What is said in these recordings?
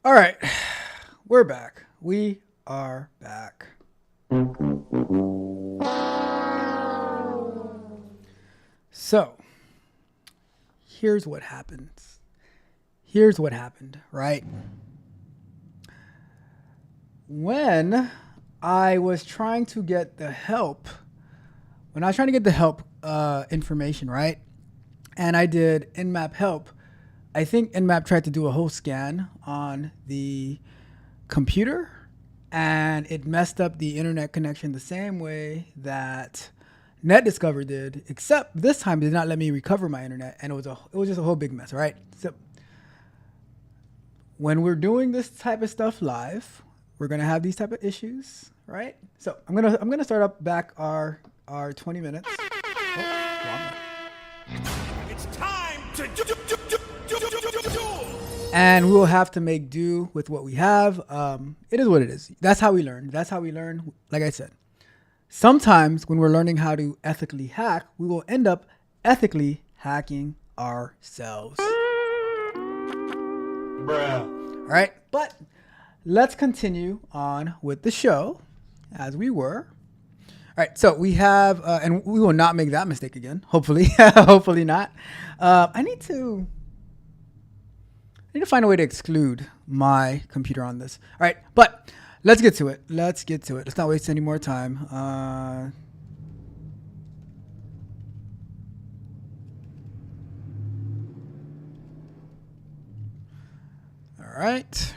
All right, we're back. We are back. So, here's what happens. Here's what happened, right? When I was trying to get the help, when I was trying to get the help information, right? And I did Nmap help. I think Nmap tried to do a whole scan on the computer and it messed up the internet connection the same way that NetDiscover did, except this time it did not let me recover my internet, and it was just a whole big mess, right? So when we're doing this type of stuff live, we're gonna have these type of issues, right? So I'm gonna start up back our 20 minutes. Oh, wrong one. It's time to do. And we will have to make do with what we have. It is what it is. That's how we learn. That's how we learn. Like I said, sometimes when we're learning how to ethically hack, we will end up ethically hacking ourselves. Bruh. All right, but let's continue on with the show as we were. All right, so we have, and we will not make that mistake again. Hopefully, hopefully not. I need to find a way to exclude my computer on this. All right, but let's get to it. Let's not waste any more time. All right.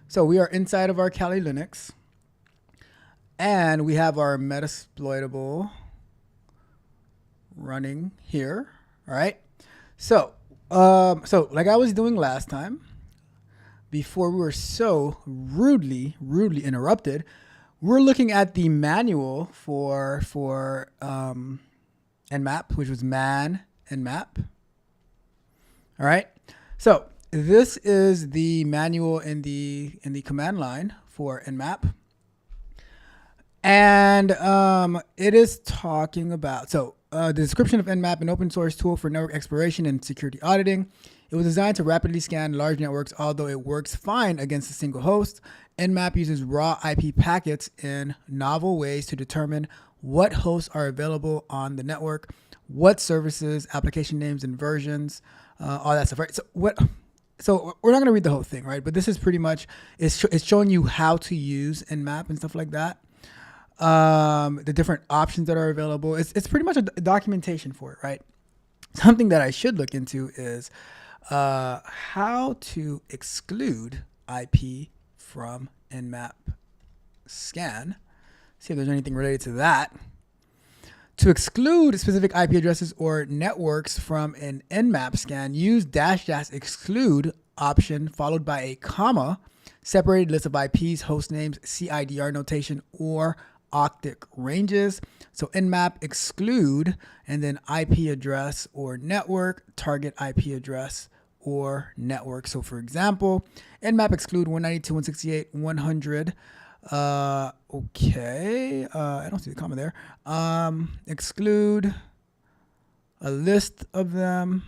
So we are inside of our Kali Linux. And we have our Metasploitable running here. All right. So like I was doing last time, before we were so rudely interrupted, we're looking at the manual for Nmap, which was man Nmap. All right. So this is the manual in the command line for Nmap. And it is talking about, the description of Nmap, an open source tool for network exploration and security auditing. It was designed to rapidly scan large networks, although it works fine against a single host. Nmap uses raw IP packets in novel ways to determine what hosts are available on the network, what services, application names, and versions, all that stuff, right? So we're not going to read the whole thing, right? But this is pretty much, it's showing you how to use Nmap and stuff like that. The different options that are available. It's pretty much a documentation for it, right? Something that I should look into is how to exclude IP from Nmap scan. See if there's anything related to that. To exclude specific IP addresses or networks from an Nmap scan, use -- exclude option followed by a comma, separated list of IPs, host names, CIDR notation, or octet ranges. So Nmap exclude and then IP address or network, target IP address or network. So for example, Nmap exclude 192.168.100. Okay. I don't see the comma there. Exclude a list of them.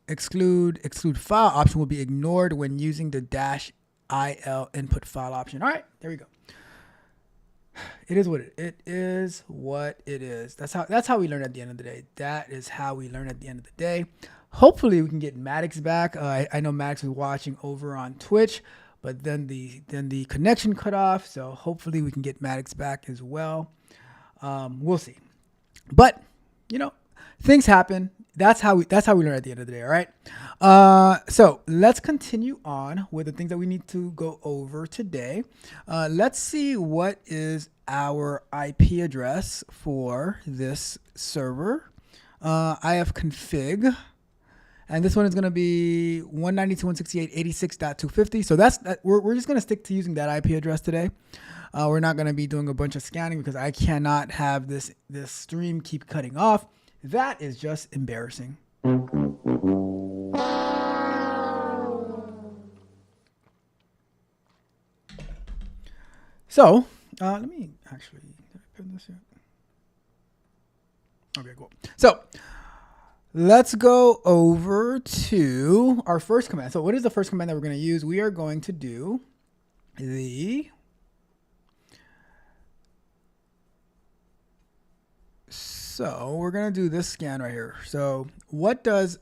Exclude file option will be ignored when using the -il input file option. All right, there we go. It is what it is. What it is. That's how we learn at the end of the day. That is how we learn at the end of the day. Hopefully we can get Maddox back. I know Maddox was watching over on Twitch, but then the connection cut off. So hopefully we can get Maddox back as well. We'll see. But things happen. That's how we learn at the end of the day. All right. So let's continue on with the things that we need to go over today. Let's see what is our IP address for this server. I have config, and this one is going to be 192.168.86.250. So we're just going to stick to using that IP address today. We're not going to be doing a bunch of scanning because I cannot have this stream keep cutting off. That is just embarrassing. So, let me actually, did I pin this yet? Okay, cool. So, Let's go over to our first command. So what is the first command that we're going to use? We are going to do so we're going to do this scan right here. So what let's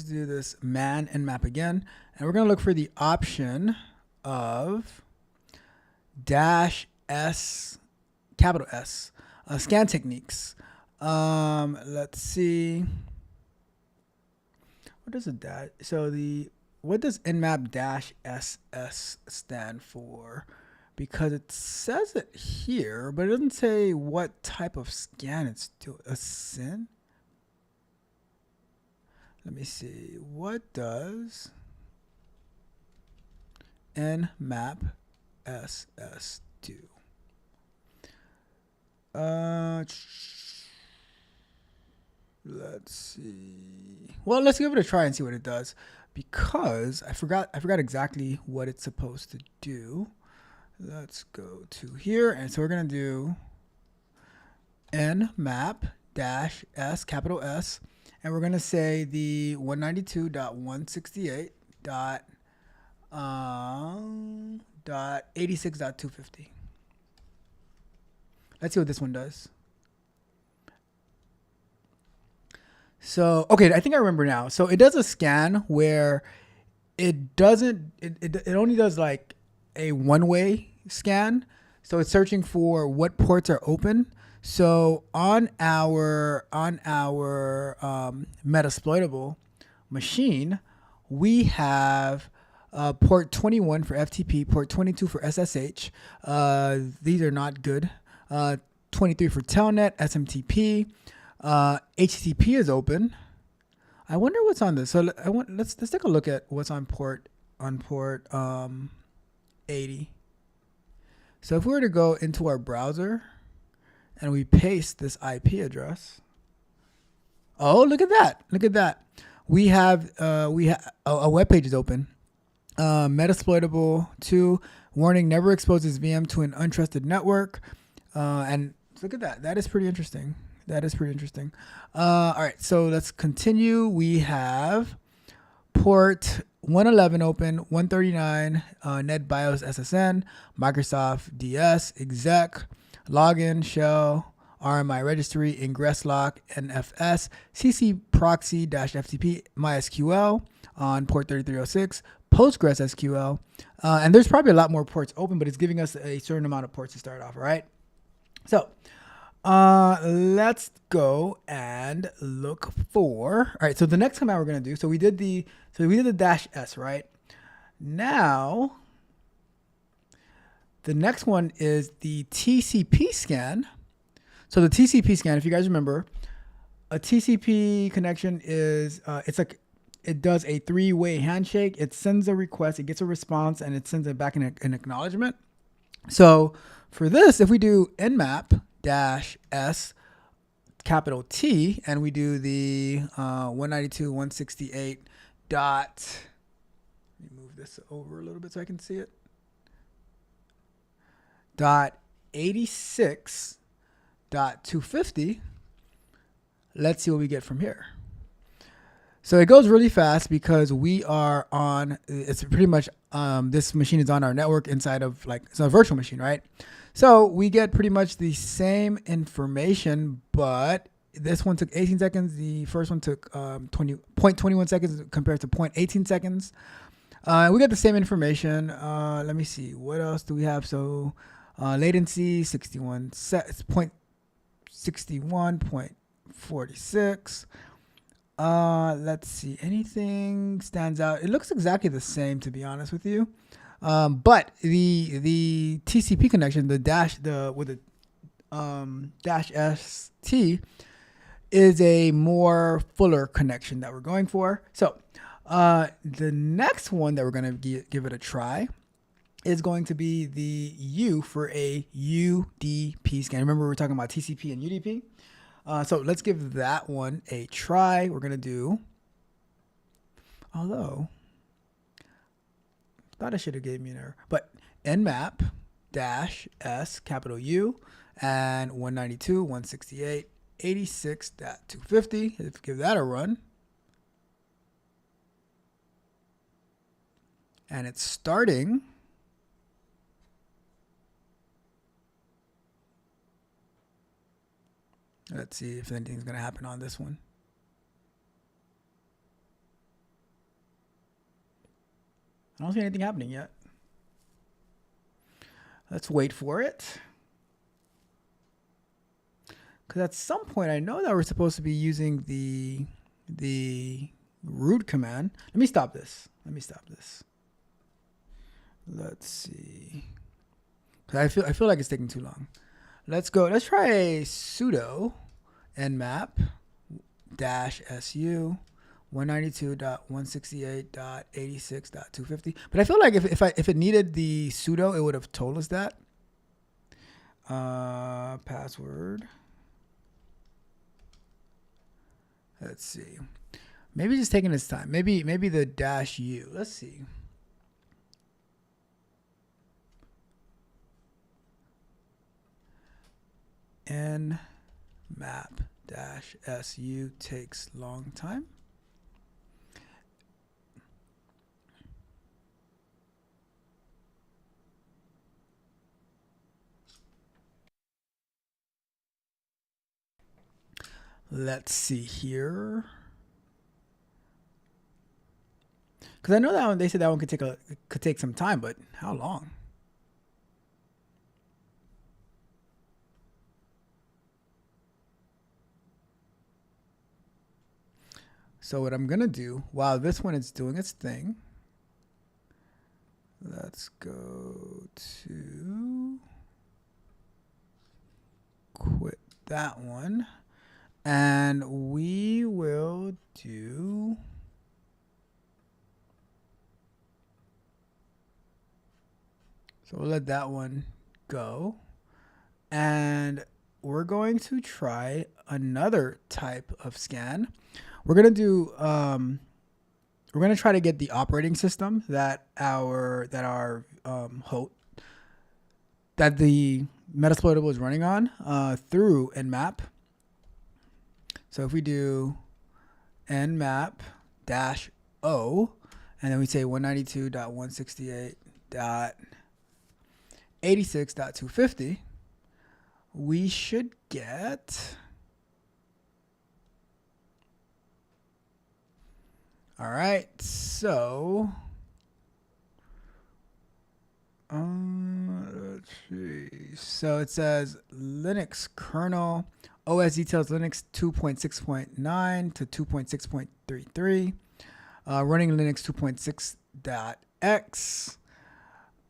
do this man nmap again. And we're going to look for the option of -S, capital S, scan techniques. Let's see. What does what does nmap -SS stand for? Because it says it here, but it doesn't say what type of scan it's doing. A SYN? Let me see. What does nmap SS do? Let's see. Well, let's give it a try and see what it does, because I forgot exactly what it's supposed to do. Let's go to here, and so we're gonna do nmap -S, capital S, and we're gonna say the 192.168.86.250. Let's see what this one does. So, okay, I think I remember now. So it does a scan where it doesn't, it only does like a one-way scan. So it's searching for what ports are open. So on our Metasploitable machine, we have port 21 for FTP, port 22 for SSH. These are not good. 23 for Telnet, SMTP. HTTP is open. I wonder what's on this. So let's take a look at what's on port 80. So if we were to go into our browser and we paste this IP address, oh, look at that! Look at that. We have a web page is open. Metasploitable 2 warning: never exposes VM to an untrusted network. And look at that. That is pretty interesting. All right, so let's continue. We have port 111 open, 139 NetBIOS SSN, Microsoft DS, exec, login, shell, RMI registry, ingress lock, NFS, CC proxy -FTP, MySQL on port 3306, Postgres SQL, and there's probably a lot more ports open, but it's giving us a certain amount of ports to start off. All right, so let's go and look for. All right, so the next command we're gonna do. So we did the -S, right? Now the next one is the TCP scan. So the TCP scan, if you guys remember, a TCP connection is it does a three-way handshake. It sends a request, it gets a response, and it sends it back in an acknowledgement. So for this, if we do nmap -S, capital T, and we do the 192.168 dot, let me move this over a little bit so I can see it, .86.250, let's see what we get from here. So it goes really fast because we are on, it's pretty much, this machine is on our network inside of, like, it's a virtual machine, right? So we get pretty much the same information, but this one took 18 seconds. The first one took 0.21 seconds compared to 0.18 seconds. We got the same information. Let me see. What else do we have? So latency, 61.46. Let's see. Anything stands out? It looks exactly the same, to be honest with you. But the TCP connection, with the -ST, is a more fuller connection that we're going for. So the next one that we're going to give it a try is going to be the U for a UDP scan. Remember, we were talking about TCP and UDP. So let's give that one a try. We're going to do, although thought it should have gave me an error, but nmap -S, capital U, and 192.168.86.250. Let's give that a run. And it's starting. Let's see if anything's going to happen on this one. I don't see anything happening yet. Let's wait for it. Because at some point, I know that we're supposed to be using the root command. Let me stop this. Let's see. Because I feel like it's taking too long. Let's go. Let's try a sudo nmap -su 192.168.86.250. But I feel like if it needed the sudo, it would have told us that. Password. Let's see. Maybe just taking its time. Maybe the -u. Let's see. Nmap -su takes long time. Let's see here. Because I know that one, they said that one could take some time, but how long? So what I'm gonna do while this one is doing its thing, let's go to quit that one. And we will do so we'll let that one go. And we're going to try another type of scan. We're gonna do we're gonna try to get the operating system that the Metasploitable is running on through Nmap. So if we do nmap -o, and then we say 192.168.86.250, we should get, all right, so let's see. So it says Linux kernel, OS details Linux 2.6.9 to 2.6.33, running Linux 2.6.x.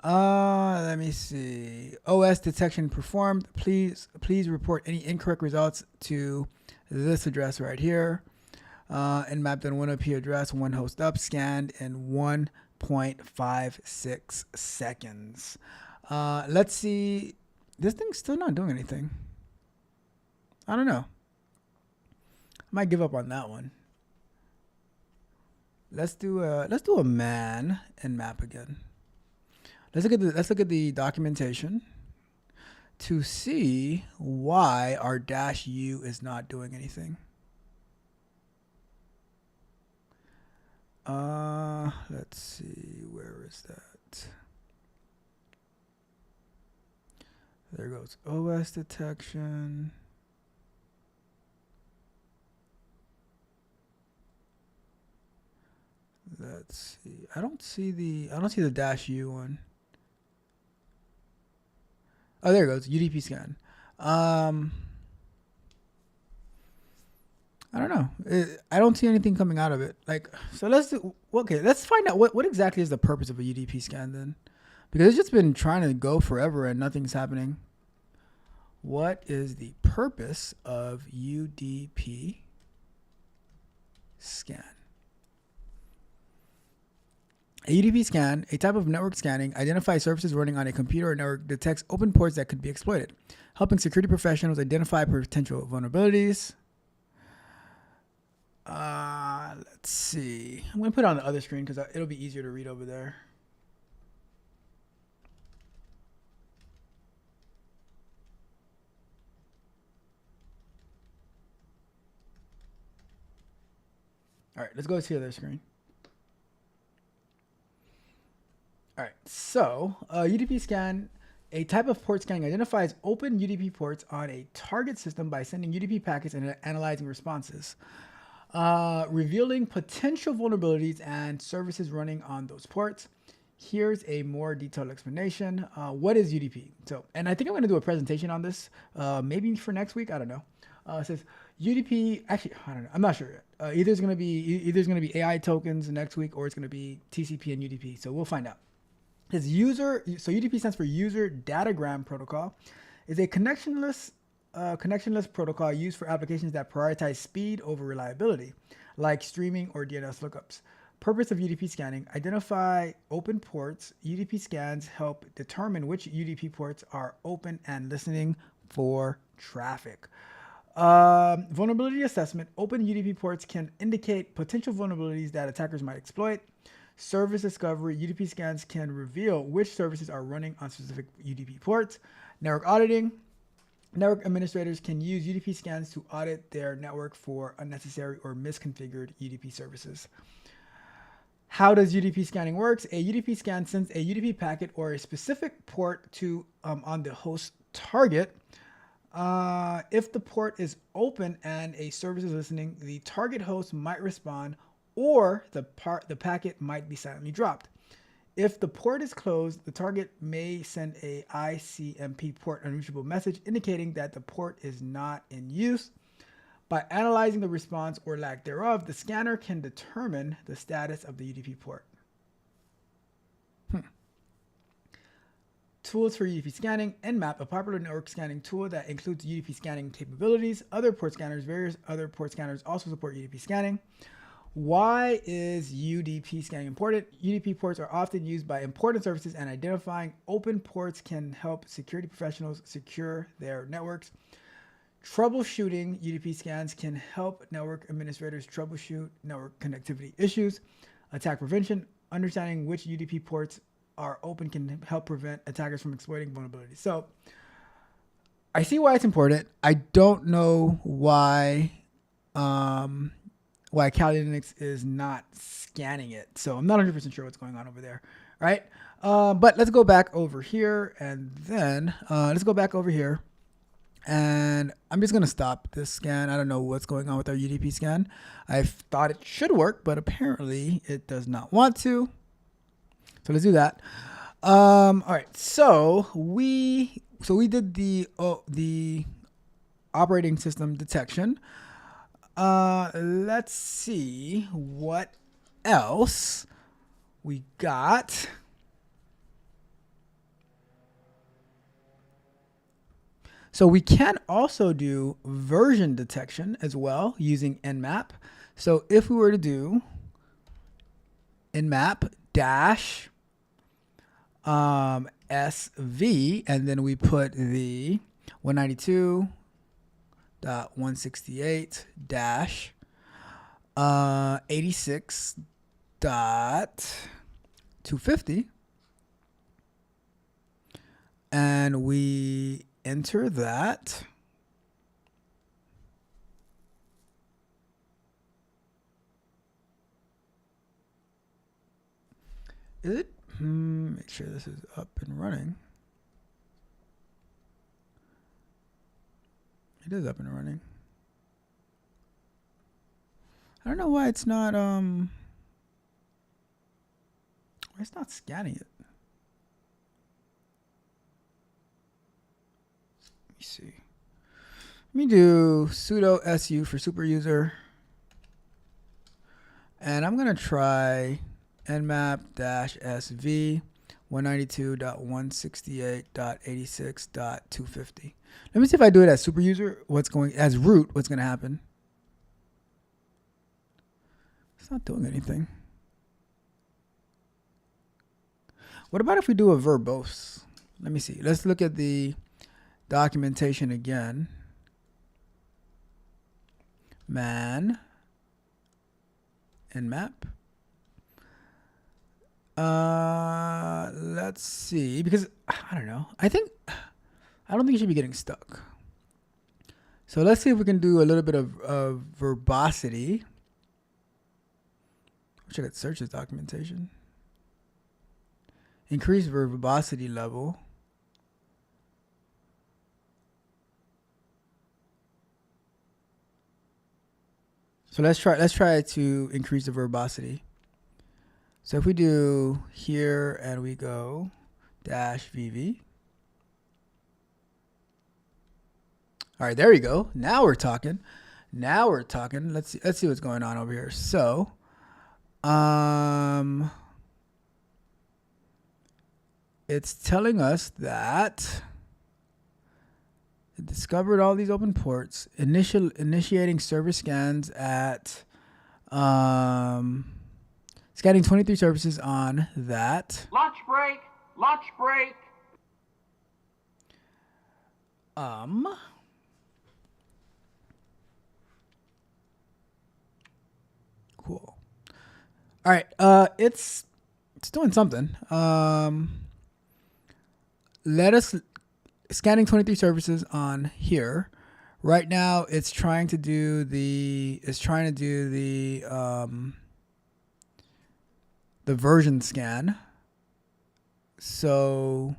Let me see. OS detection performed. Please report any incorrect results to this address right here. Nmap done one IP address, one host up, scanned in 1.56 seconds. Let's see. This thing's still not doing anything. I don't know. I might give up on that one. Let's do a man Nmap again. Let's look at the documentation to see why our -u is not doing anything. Let's see, where is that? There goes OS detection. Let's see. I don't see the -u one. Oh, there it goes. UDP scan. I don't know. I don't see anything coming out of it. So let's find out what exactly is the purpose of a UDP scan then, because it's just been trying to go forever and nothing's happening. What is the purpose of UDP scan? A UDP scan, a type of network scanning, identifies services running on a computer or network, detects open ports that could be exploited, helping security professionals identify potential vulnerabilities. Let's see. I'm going to put it on the other screen because it'll be easier to read over there. All right, let's go to the other screen. All right, so UDP scan, a type of port scanning, identifies open UDP ports on a target system by sending UDP packets and analyzing responses, revealing potential vulnerabilities and services running on those ports. Here's a more detailed explanation. What is UDP? So, and I think I'm going to do a presentation on this, maybe for next week. I don't know. It says UDP. Actually, I don't know. I'm not sure yet. Either it's going to be AI tokens next week, or it's going to be TCP and UDP. So we'll find out. His user. So UDP stands for User Datagram Protocol. Is a connectionless protocol used for applications that prioritize speed over reliability, like streaming or DNS lookups. Purpose of UDP scanning: identify open ports. UDP scans help determine which UDP ports are open and listening for traffic. Vulnerability assessment: open UDP ports can indicate potential vulnerabilities that attackers might exploit. Service discovery: UDP scans can reveal which services are running on specific UDP ports. Network auditing: network administrators can use UDP scans to audit their network for unnecessary or misconfigured UDP services. How does UDP scanning work? A UDP scan sends a UDP packet or a specific port to on the host target. If the port is open and a service is listening, the target host might respond, or the packet might be silently dropped. If the port is closed, the target may send a ICMP port unreachable message indicating that the port is not in use. By analyzing the response or lack thereof, the scanner can determine the status of the UDP port. Tools for UDP scanning. Nmap, a popular network scanning tool that includes UDP scanning capabilities. Various other port scanners also support UDP scanning. Why is UDP scanning important? UDP ports are often used by important services, and identifying open ports can help security professionals secure their networks. Troubleshooting: UDP scans can help network administrators troubleshoot network connectivity issues. Attack prevention: understanding which UDP ports are open can help prevent attackers from exploiting vulnerabilities. So I see why it's important. I don't know why Kali Linux is not scanning it. So I'm not 100% sure what's going on over there, right? But let's go back over here, and then and I'm just going to stop this scan. I don't know what's going on with our UDP scan. I thought it should work, but apparently it does not want to. So let's do that. All right. So we did the operating system detection. Let's see what else we got. So we can also do version detection as well using Nmap. So if we were to do Nmap dash SV, and then we put the 192.168 dash 86.250, and we enter that. Is it? Make sure this is up and running. It is up and running. I don't know why it's not scanning it. Let me see. Let me do sudo su for super user. And I'm gonna try nmap-sv 192.168.86.250. Let me see if I do it as super user, as root, what's going to happen. It's not doing anything. What about if we do a verbose? Let me see. Let's look at the documentation again. Man. Nmap. Let's see, because I don't know. I don't think you should be getting stuck. So let's see if we can do a little bit of verbosity. Check out searches documentation. Increase verbosity level. So let's try to increase the verbosity. So if we do here and we go -VV. All right, there we go. Now we're talking. Let's see what's going on over here. So, it's telling us that it discovered all these open ports, initiating service scans at scanning 23 services on that. Lunch break. Cool. All right. It's doing something. Let us scanning 23 services on here. Right now, it's trying to do the version scan. So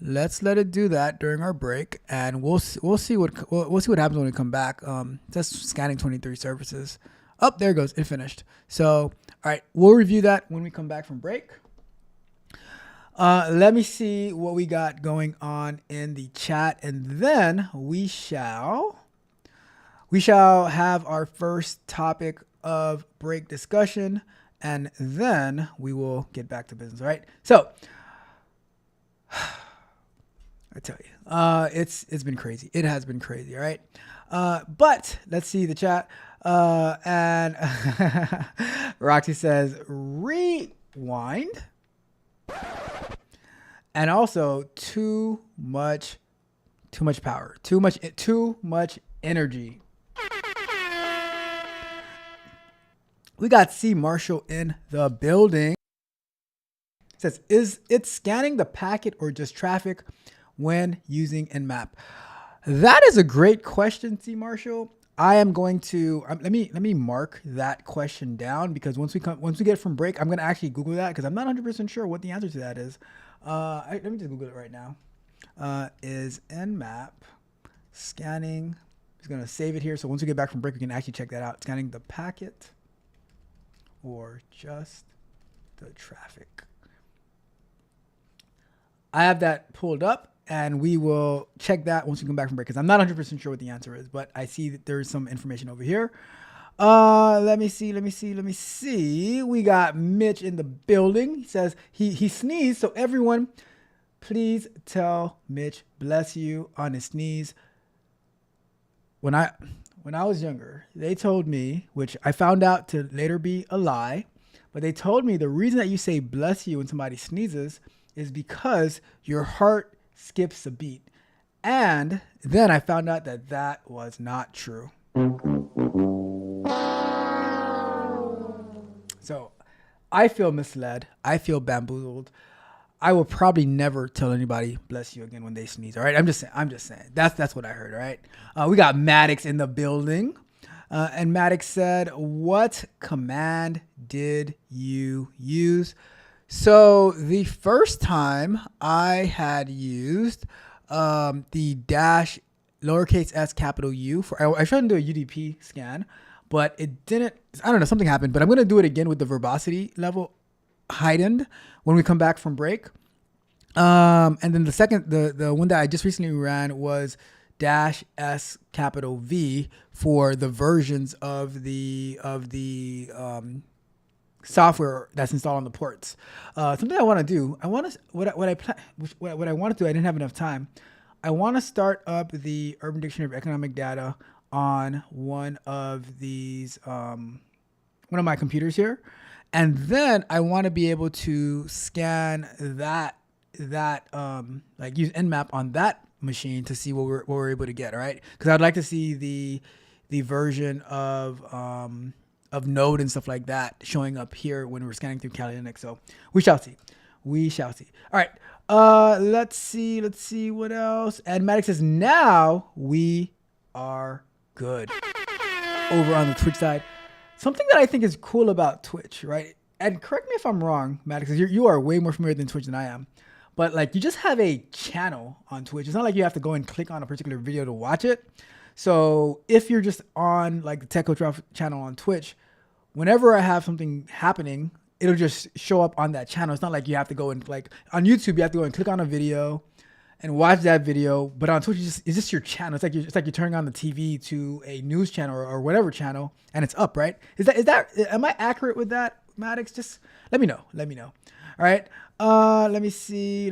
let's let it do that during our break, and we'll see what happens when we come back. Just scanning 23 services. Oh, there it goes. It finished. So, all right, we'll review that when we come back from break. Let me see what we got going on in the chat, and then we shall have our first topic of break discussion, and then we will get back to business. All right. So, I tell you, it's been crazy. It has been crazy. All right. But let's see the chat. And Roxy says rewind, and also too much power, too much energy. We got C Marshall in the building. It says, is it scanning the packet or just traffic when using Nmap? That is a great question, C Marshall. I am going to let me mark that question down, because once we get from break, I'm gonna actually Google that, because I'm not 100% sure what the answer to that is. Let me just Google it right now. Is Nmap scanning? I'm just gonna save it here, so once we get back from break, we can actually check that out. Scanning the packet or just the traffic? I have that pulled up, and we will check that once we come back from break, because I'm not 100% sure what the answer is, but I see that there's some information over here. Let me see. We got Mitch in the building. He says he sneezed, so everyone, please tell Mitch bless you on his sneeze. When I was younger, they told me, which I found out to later be a lie, but they told me the reason that you say bless you when somebody sneezes is because your heart skips a beat. And then I found out that that was not true. So I feel misled. I feel bamboozled. I will probably never tell anybody bless you again when they sneeze. All right. I'm just saying. That's what I heard. All right. We got Maddox in the building. And Maddox said, what command did you use? So the first time I had used the dash lowercase s capital U I tried to do a UDP scan, but it didn't. I don't know, something happened, but I'm going to do it again with the verbosity level heightened when we come back from break. And then the one that I just recently ran was dash S capital V for the versions of the software that's installed on the ports. Something I want to do. What I want to do. I didn't have enough time. I want to start up the Urban Dictionary of Economic Data on one of these, one of my computers here, and then I want to be able to scan that like use Nmap on that machine to see what we're able to get. All right, because I'd like to see the version of Node and stuff like that showing up here when we're scanning through Kali Linux. So we shall see. All right. Let's see what else. And Maddox says, now we are good. Over on the Twitch side, something that I think is cool about Twitch, right? And correct me if I'm wrong, Matt, because you are way more familiar than Twitch than I am. But like, you just have a channel on Twitch. It's not like you have to go and click on a particular video to watch it. So if you're just on like the Tech Coach Ralph channel on Twitch, whenever I have something happening, it'll just show up on that channel. It's not like you have to go and like on YouTube, you have to go and click on a video and watch that video. But on Twitch, it's just your channel. It's like you're turning on the TV to a news channel or whatever channel, and it's up, right? Is that am I accurate with that, Maddox? Just let me know. All right. Let me see.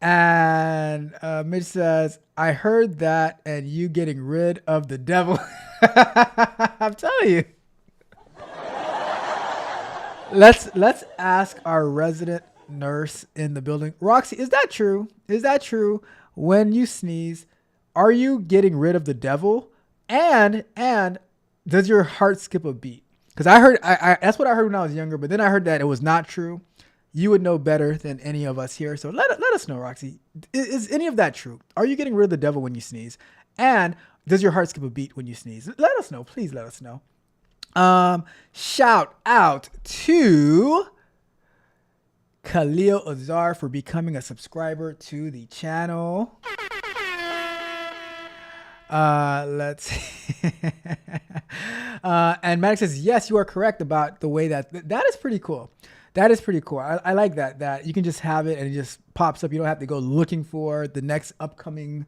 And Mitch says, I heard that and you getting rid of the devil. I'm telling you. Let's ask our resident nurse in the building. Roxy, is that true? Is that true? When you sneeze, are you getting rid of the devil? And does your heart skip a beat? Because I heard that's what I heard when I was younger, but then I heard that it was not true. You would know better than any of us here. So let us know, Roxy. Is any of that true? Are you getting rid of the devil when you sneeze? And does your heart skip a beat when you sneeze? Let us know. Please let us know. Shout out to Khalil Azar for becoming a subscriber to the channel. Let's see. And Maddox says, yes, you are correct about the way that is pretty cool. That is pretty cool. I like that you can just have it and it just pops up. You don't have to go looking for the next upcoming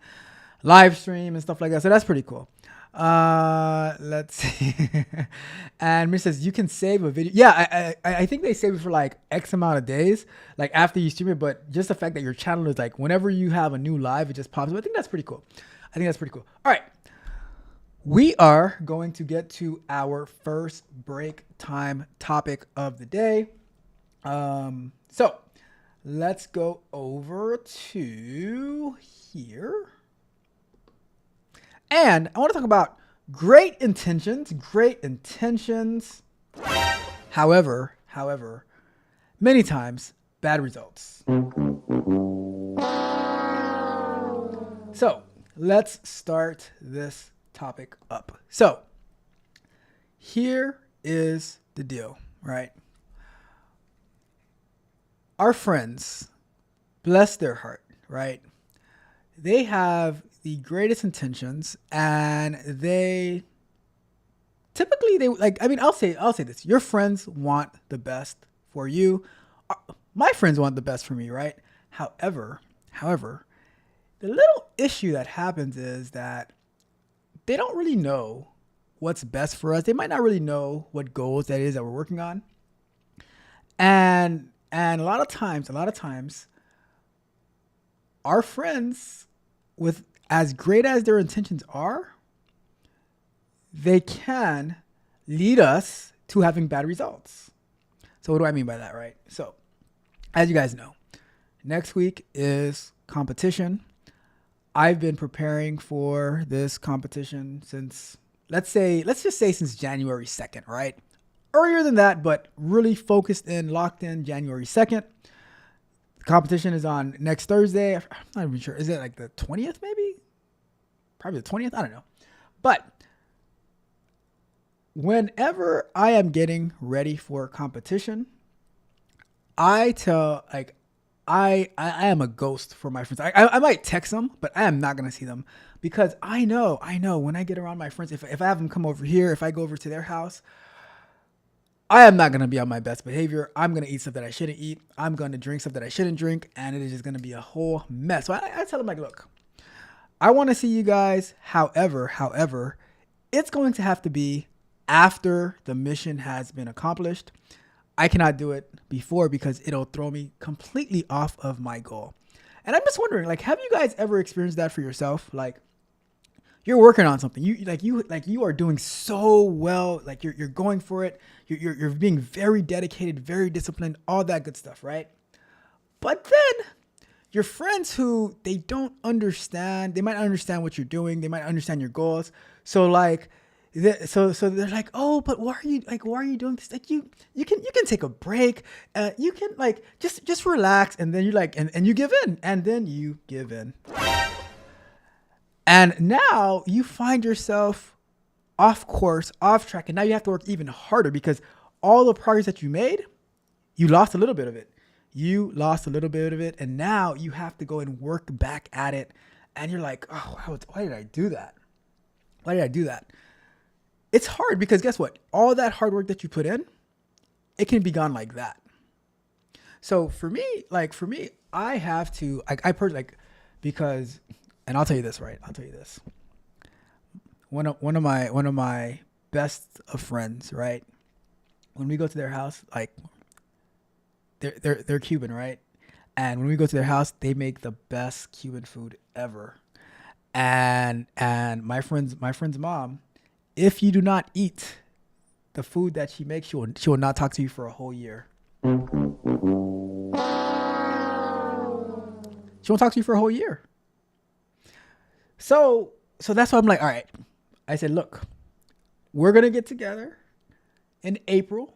live stream and stuff like that. So that's pretty cool. Let's see. And Mitch says, you can save a video. Yeah, I think they save it for like X amount of days, like after you stream it. But just the fact that your channel is like, whenever you have a new live, it just pops up. I think that's pretty cool. All right. We are going to get to our first break time topic of the day. So let's go over to here. And I want to talk about great intentions. However, many times bad results. So let's start this topic up. So here is the deal, right? Our friends, bless their heart, right? They have the greatest intentions, and they typically I'll say this. Your friends want the best for you. My friends want the best for me, right? However, the little issue that happens is that they don't really know what's best for us. They might not really know what goals that is that we're working on. And a lot of times, our friends, with as great as their intentions are, they can lead us to having bad results. So what do I mean by that, right? So as you guys know, next week is competition. I've been preparing for this competition since, let's just say since January 2nd, right? Earlier than that, but really focused in, locked in January 2nd. The competition is on next Thursday. I'm not even sure. Is it like the 20th maybe? Probably the 20th. I don't know. But whenever I am getting ready for competition, I am a ghost for my friends. I might text them, but I am not going to see them because I know when I get around my friends, if I have them come over here, if I go over to their house, I am not going to be on my best behavior. I'm going to eat stuff that I shouldn't eat. I'm going to drink stuff that I shouldn't drink. And it is just going to be a whole mess. So I tell them, like, look, I want to see you guys. However, it's going to have to be after the mission has been accomplished. I cannot do it before because it'll throw me completely off of my goal. And I'm just wondering, like, have you guys ever experienced that for yourself? Like, you're working on something. You are doing so well. Like you're going for it. You're being very dedicated, very disciplined, all that good stuff, right? But then your friends who they don't understand, they might not understand what you're doing. They might not understand your goals. So they're like, oh, but why are you doing this? Like you can take a break. You can like just relax. And then you and you give in, and then you give in. And now you find yourself off course, off track, and now you have to work even harder because all the progress that you made, you lost a little bit of it. You lost a little bit of it, and now you have to go and work back at it. And you're like, oh, why did I do that? Why did I do that? It's hard because guess what? All that hard work that you put in, it can be gone like that. So for me, I have to, I personally, because, and I'll tell you this, right? I'll tell you this. One of my best of friends, right? When we go to their house, like they're Cuban, right? And when we go to their house, they make the best Cuban food ever. And my friend's mom, if you do not eat the food that she makes, she will not talk to you for a whole year. She won't talk to you for a whole year. So that's why I'm like, all right. I said, look, we're gonna get together in April,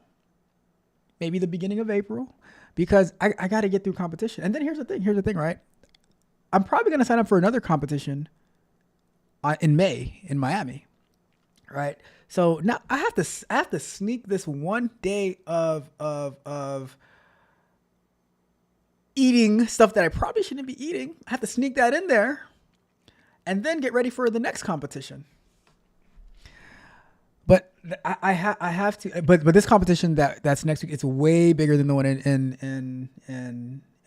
maybe the beginning of April, because I got to get through competition. And then here's the thing, right? I'm probably gonna sign up for another competition in May in Miami, right? So now I have to sneak this one day of eating stuff that I probably shouldn't be eating. I have to sneak that in there, and then get ready for the next competition. But I have to. But this competition that's next week, it's way bigger than the one in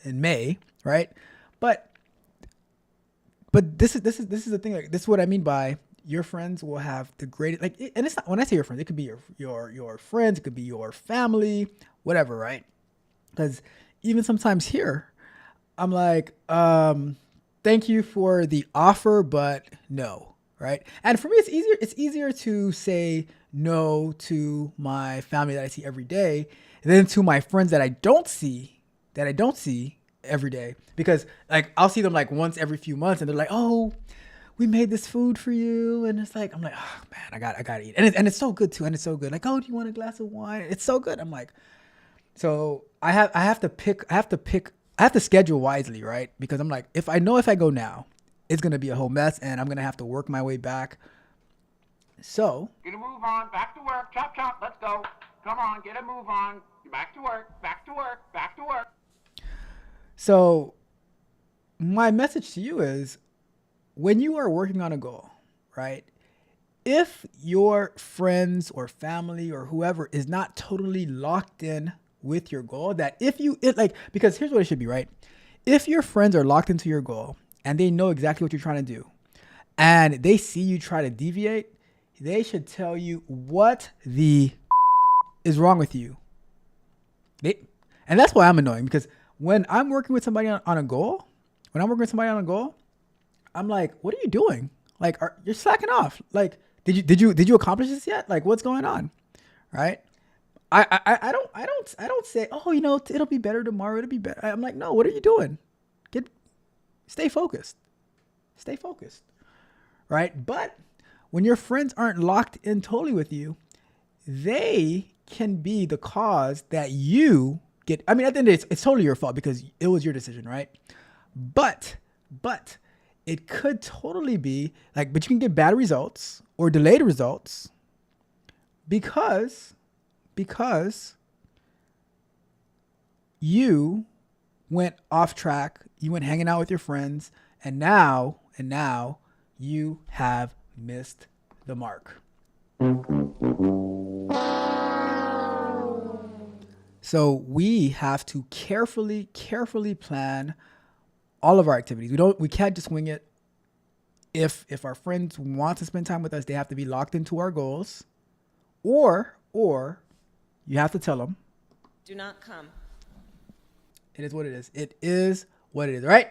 May, right? But this is the thing. Like, this is what I mean by your friends will have the greatest. Like, and it's not, when I say your friends, it could be your friends, it could be your family, whatever, right? Because even sometimes here, I'm like, thank you for the offer, but no. Right. And for me, it's easier to say no to my family that I see every day than to my friends that I don't see every day, because like I'll see them like once every few months and they're like, oh, we made this food for you. And it's like, I'm like, oh man, I gotta eat. And it's so good too. And it's so good. Like, oh, do you want a glass of wine? It's so good. I'm like, so I have to schedule wisely. Right. Because I'm like, if I go now, it's going to be a whole mess and I'm going to have to work my way back. So get a move on, back to work, chop, chop, let's go. Come on, get a move on. Back to work, back to work, back to work. So my message to you is, when you are working on a goal, right? If your friends or family or whoever is not totally locked in with your goal, because here's what it should be, right? If your friends are locked into your goal, and they know exactly what you're trying to do, and they see you try to deviate, they should tell you what the is wrong with you. And that's why I'm annoying, because when I'm working with somebody on a goal, I'm like, what are you doing? Like, you're slacking off. Like, did you accomplish this yet? Like, what's going on? Right? I don't say, oh, it'll be better tomorrow. It'll be better. I'm like, no, what are you doing? Stay focused, right? But when your friends aren't locked in totally with you, they can be the cause that you get. I mean, at the end of the day, it's totally your fault because it was your decision, right? But it could totally be like, but you can get bad results or delayed results because you went off track. You went hanging out with your friends, and now you have missed the mark. So we have to carefully plan all of our activities. We can't just wing it. If our friends want to spend time with us, they have to be locked into our goals, or you have to tell them, do not come. It is what it is. It is what it is, right?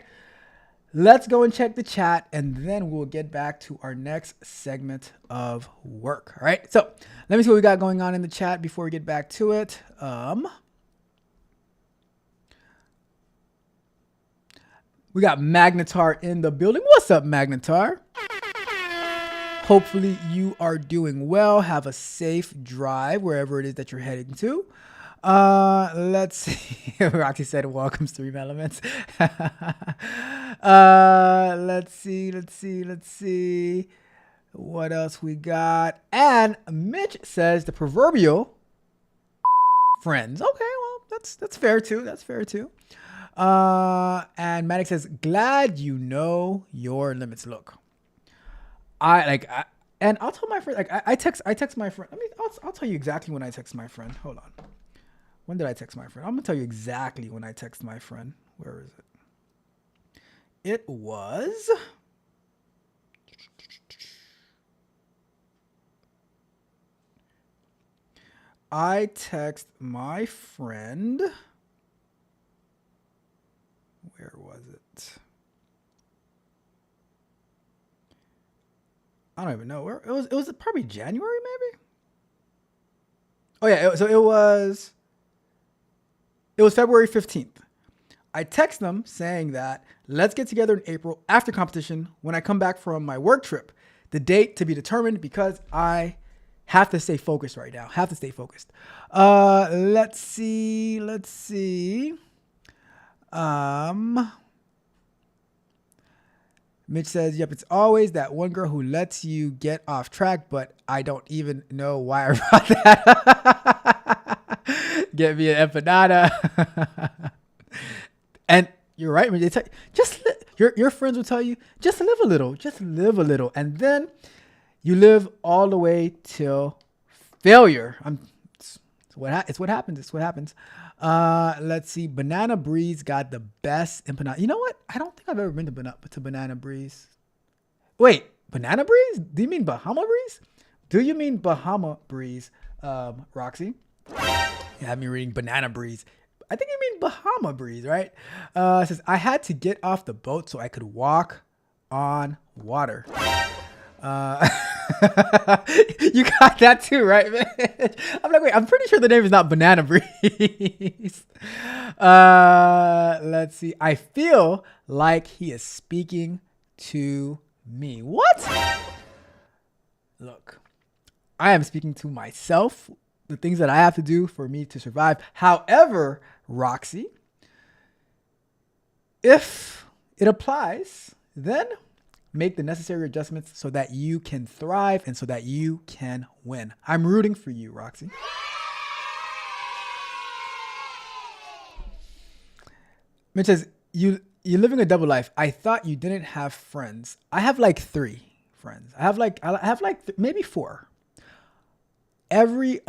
Let's go and check the chat, and then we'll get back to our next segment of work. All right. So let me see what we got going on in the chat before we get back to it. We got Magnetar in the building. What's up, Magnetar? Hopefully you are doing well. Have a safe drive wherever it is that you're heading to. Let's see. Roxy said, welcome, Stream Elements. Let's see. What else we got? And Mitch says the proverbial friends. Okay, well, that's fair too. And Maddox says, glad you know your limits. Look, and I'll tell my friend, like I text my friend. I'll tell you exactly when I text my friend. Hold on. When did I text my friend? I'm gonna tell you exactly when I text my friend. Where is it? It was. I text my friend. Where was it? I don't even know where it was. It was probably January, maybe. Oh yeah, so it was February 15th. I text them saying that let's get together in April after competition when I come back from my work trip. The date to be determined because I have to stay focused right now. Let's see. Mitch says, yep, it's always that one girl who lets you get off track, but I don't even know why I brought that. Get me an empanada. And you're right. They tell you, your friends will tell you, just live a little. And then you live all the way till failure. It's what happens. Let's see. Banana Breeze got the best empanada. You know what? I don't think I've ever been to Banana Breeze. Wait, Banana Breeze? Do you mean Bahama Breeze? Do you mean Bahama Breeze, Roxy? You have me reading Banana Breeze. I think you mean Bahama Breeze, right? It says, I had to get off the boat so I could walk on water. You got that too, right, man? I'm like, wait, I'm pretty sure the name is not Banana Breeze. Let's see. I feel like he is speaking to me. What? Look, I am speaking to myself, the things that I have to do for me to survive. However, Roxy, if it applies, then make the necessary adjustments so that you can thrive and so that you can win. I'm rooting for you, Roxy. Mitch says, you're living a double life. I thought you didn't have friends. I have like 3 friends. I have maybe 4. Every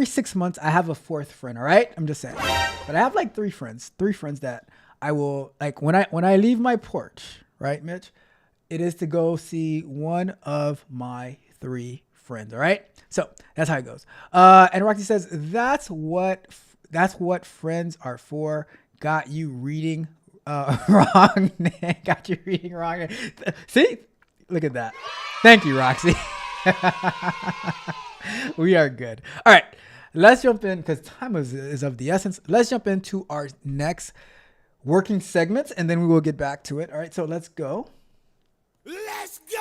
6 months, I have a 4th friend. All right. I'm just saying, but I have like 3 friends that I will, like, when I leave my porch, right, Mitch, it is to go see one of my 3 friends. All right. So that's how it goes. And Roxy says, that's what friends are for. Got you reading wrong. Got you reading wrong. See, look at that. Thank you, Roxy. We are good. All right. Let's jump in because time is of the essence. Let's jump into our next working segments and then we will get back to it. All right. So let's go. Let's go!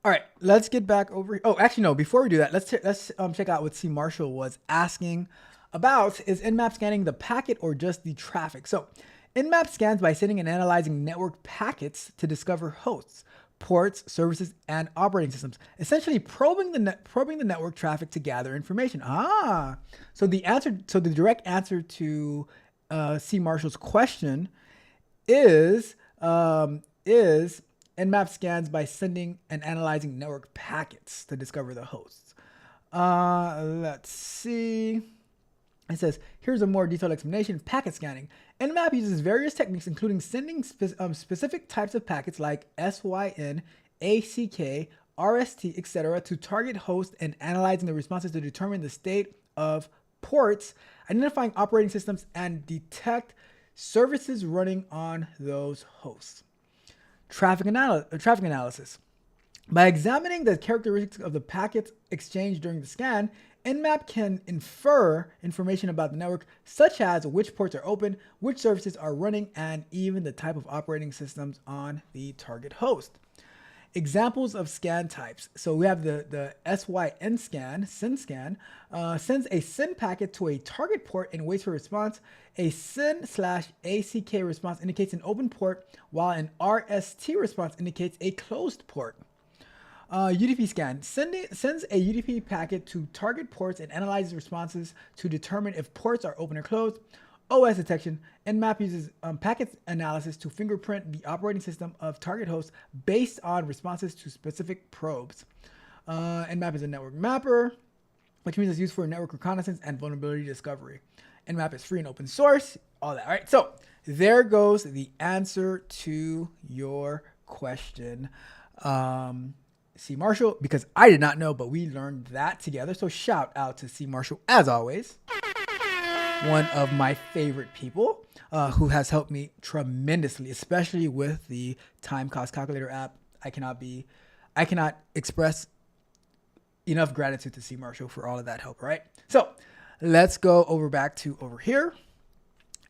All right, let's get back over here. Oh, actually, no, before we do that, let's check out what C. Marshall was asking about. Is Nmap scanning the packet or just the traffic? So Nmap scans by sending and analyzing network packets to discover hosts, ports, services, and operating systems, essentially probing the network traffic to gather information. So the direct answer to C. Marshall's question is Nmap scans by sending and analyzing network packets to discover the hosts. Let's see. It says, here's a more detailed explanation. Packet scanning. Nmap uses various techniques, including sending specific types of packets like SYN, ACK, RST, etc., to target hosts and analyzing the responses to determine the state of ports, identifying operating systems, and detect services running on those hosts. Traffic analysis. By examining the characteristics of the packets exchanged during the scan, Nmap can infer information about the network, such as which ports are open, which services are running, and even the type of operating systems on the target host. Examples of scan types. So we have the SYN scan, SYN scan, sends a SYN packet to a target port and waits for response. A SYN/ACK response indicates an open port, while an RST response indicates a closed port. UDP scan sends a UDP packet to target ports and analyzes responses to determine if ports are open or closed. OS detection. Nmap uses packet analysis to fingerprint the operating system of target hosts based on responses to specific probes. Nmap is a network mapper, which means it's used for network reconnaissance and vulnerability discovery. Nmap is free and open source, all that. All right, so there goes the answer to your question. C. Marshall, because I did not know, but we learned that together. So shout out to C. Marshall as always. One of my favorite people who has helped me tremendously, especially with the time cost calculator app. I cannot express enough gratitude to C. Marshall for all of that help, right? So let's go back to over here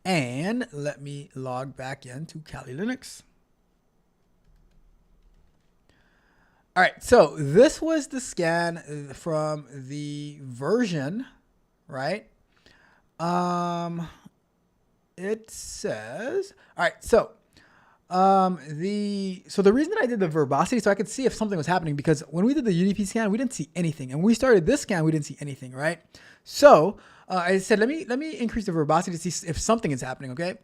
and let me log back into Kali Linux. All right, so this was the scan from the version, right? It says, all right, so the reason that I did the verbosity, so I could see if something was happening, because when we did the UDP scan, we didn't see anything, and when we started this scan, we didn't see anything, right? So I said, let me increase the verbosity to see if something is happening. Okay,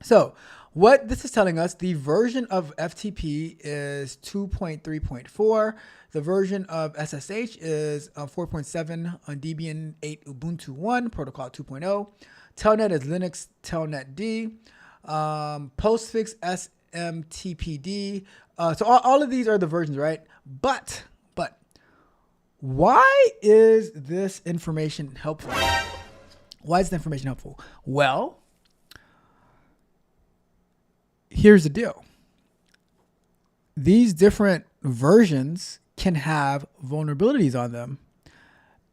so what this is telling us, the version of FTP is 2.3.4. The version of SSH is 4.7 on Debian 8 Ubuntu 1, protocol 2.0. Telnet is Linux Telnet D. Postfix SMTPD. So all of these are the versions, right? But why is this information helpful? Why is the information helpful? Well, here's the deal. These different versions can have vulnerabilities on them.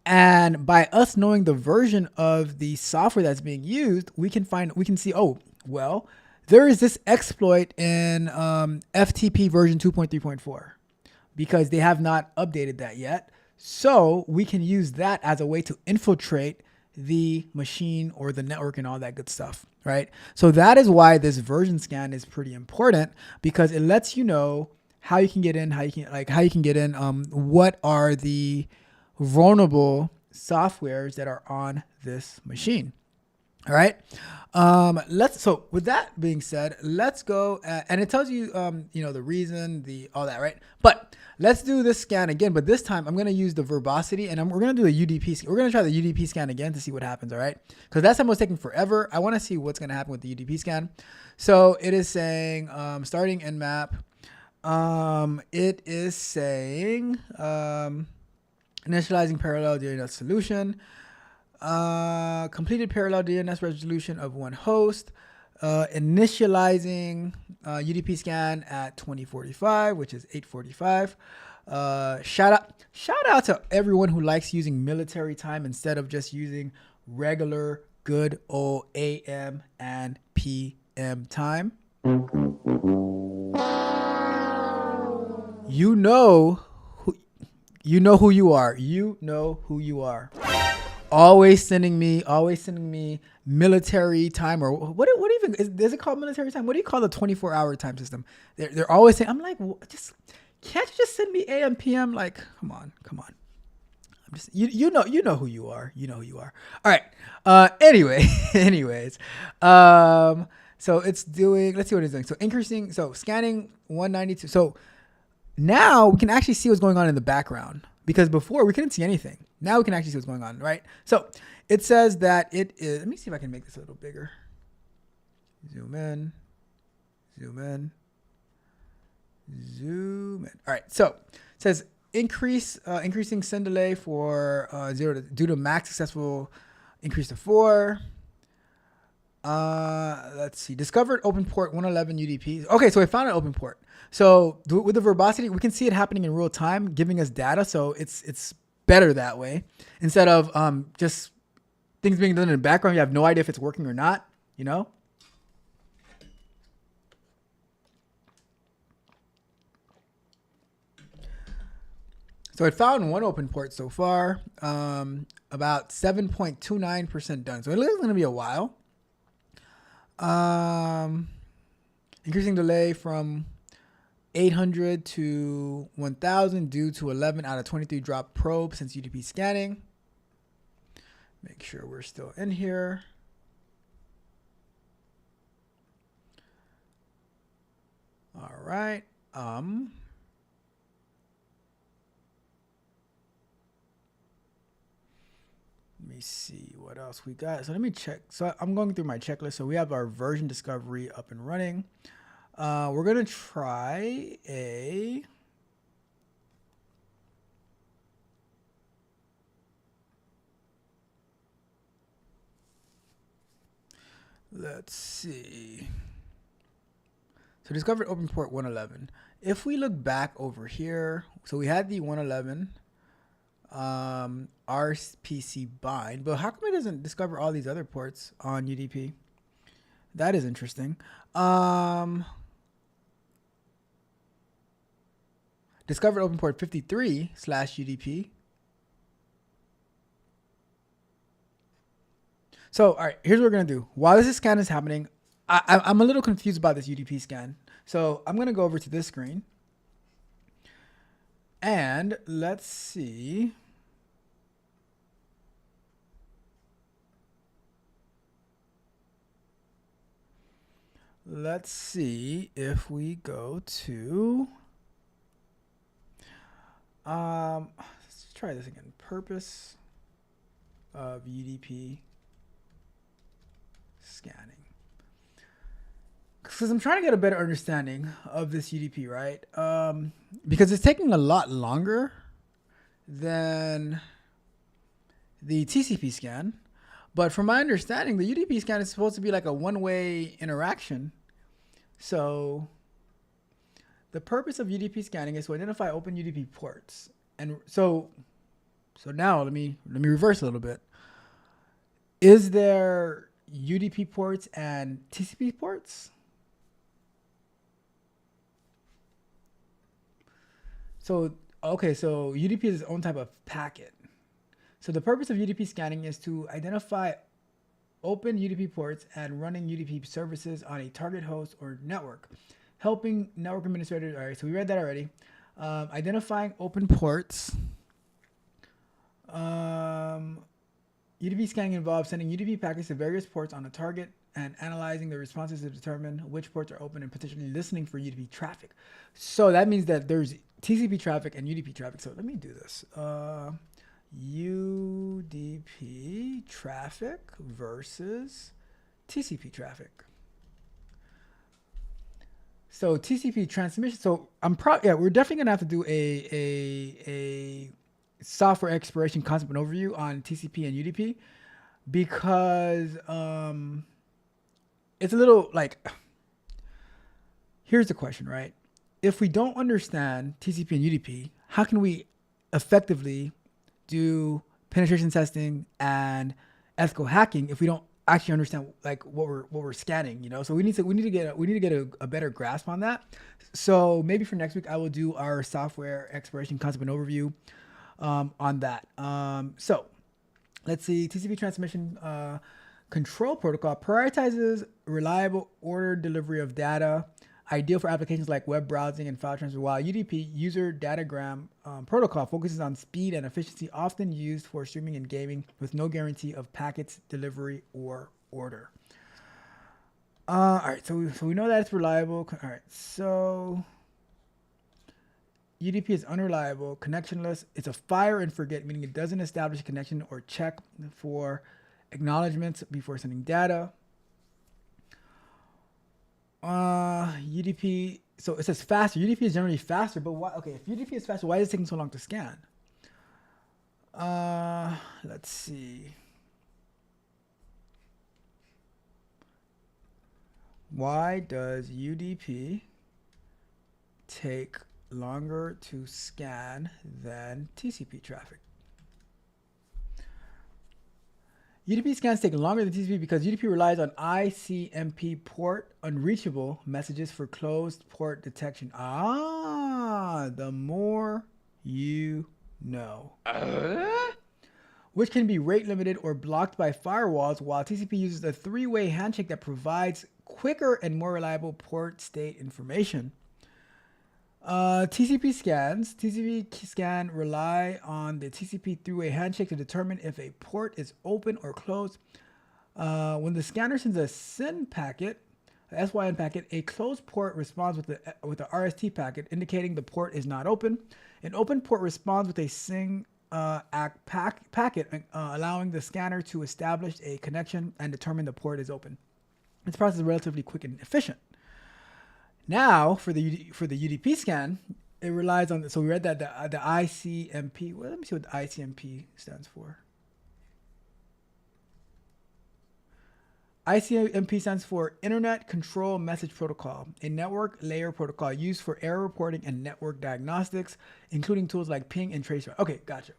And by us knowing the version of the software that's being used, we can see, oh, well, there is this exploit in FTP version 2.3.4 because they have not updated that yet. So we can use that as a way to infiltrate the machine or the network and all that good stuff, right? So that is why this version scan is pretty important, because it lets you know how you can get in, what are the vulnerable softwares that are on this machine. All right. So with that being said, let's go and it tells you, the reason, all that, right? But let's do this scan again. But this time I'm going to use the verbosity and we're going to do the UDP. We're going to try the UDP scan again to see what happens. All right. Because that time was taking forever. I want to see what's going to happen with the UDP scan. So it is saying, starting Nmap. It is saying, initializing parallel DNS solution. Completed parallel DNS resolution of one host, initializing UDP scan at 2045, which is 8:45. Shout out to everyone who likes using military time instead of just using regular good old AM and PM time. You know who you are. You know who you are. Always sending me military time, or what even is it called military time? What do you call the 24-hour time system? They're always saying, I'm like, can't you just send me AM PM? Like, come on. I'm just you know who you are. You know who you are. All right. Anyways. So it's doing. Let's see what it's doing. So increasing. So scanning 192. So now we can actually see what's going on in the background, because before we couldn't see anything. Now we can actually see what's going on, right? So it says that it is, let me see if I can make this a little bigger. Zoom in. All right, so it says increasing send delay for due to max successful increase to 4. Let's see, discovered open port 111 UDP. Okay, so I found an open port. So with the verbosity, we can see it happening in real time, giving us data. So it's better that way, instead of just things being done in the background. You have no idea if it's working or not, So it found one open port so far, about 7.29% done. So it looks going to be a while. Increasing delay from 800 to 1000 due to 11 out of 23 drop probe since UDP scanning. Make sure we're still in here. All right. Let me see what else we got. So let me check. So I'm going through my checklist. So we have our version discovery up and running. We're going to try a... Let's see. So discovered open port 111. If we look back over here, so we had the 111 RPC bind, but how come it doesn't discover all these other ports on UDP? That is interesting. Discovered open port 53/UDP. So, all right, here's what we're going to do. While this scan is happening, I'm a little confused about this UDP scan. So I'm going to go over to this screen. And let's see. Let's see if we go to... let's try this again. Purpose of UDP scanning. Because I'm trying to get a better understanding of this UDP, right? Because it's taking a lot longer than the TCP scan. But from my understanding, the UDP scan is supposed to be like a one-way interaction. So the purpose of UDP scanning is to identify open UDP ports. And so now let me reverse a little bit. Is there UDP ports and TCP ports? So, okay, so UDP is its own type of packet. So the purpose of UDP scanning is to identify open UDP ports and running UDP services on a target host or network, helping network administrators. All right, so we read that already. Identifying open ports. UDP scanning involves sending UDP packets to various ports on a target and analyzing the responses to determine which ports are open and potentially listening for UDP traffic. So that means that there's TCP traffic and UDP traffic. So let me do this. UDP traffic versus TCP traffic. So TCP transmission. So we're definitely gonna have to do a software exploration concept and overview on TCP and UDP because it's a little like, here's the question, right? If we don't understand TCP and UDP, how can we effectively do penetration testing and ethical hacking if we don't actually understand like what we're scanning, you know? So we need to get a better grasp on that. So maybe for next week I will do our software exploration concept and overview on that. So let's see. TCP transmission control protocol prioritizes reliable order delivery of data, ideal for applications like web browsing and file transfer, while UDP, user datagram protocol, focuses on speed and efficiency, often used for streaming and gaming with no guarantee of packets, delivery, or order. All right, so we know that it's reliable. All right, so UDP is unreliable, connectionless. It's a fire and forget, meaning it doesn't establish a connection or check for acknowledgements before sending data. UDP, so it says faster. UDP is generally faster, but why? Okay, if UDP is faster, why is it taking so long to scan? Let's see. Why does UDP take longer to scan than TCP traffic? UDP scans take longer than TCP because UDP relies on ICMP port unreachable messages for closed port detection. The more you No. Which can be rate limited or blocked by firewalls, while TCP uses a three-way handshake that provides quicker and more reliable port state information. TCP scan rely on the TCP three-way handshake to determine if a port is open or closed. When the scanner sends a SYN packet, a SYN packet, a closed port responds with the RST packet, indicating the port is not open. An open port responds with a SYN packet, allowing the scanner to establish a connection and determine the port is open. This process is relatively quick and efficient. Now, for the UDP scan, it relies on. So we read that the ICMP. Well, let me see what the ICMP stands for. ICMP stands for Internet Control Message Protocol, a network layer protocol used for error reporting and network diagnostics, including tools like ping and traceroute. Okay, gotcha.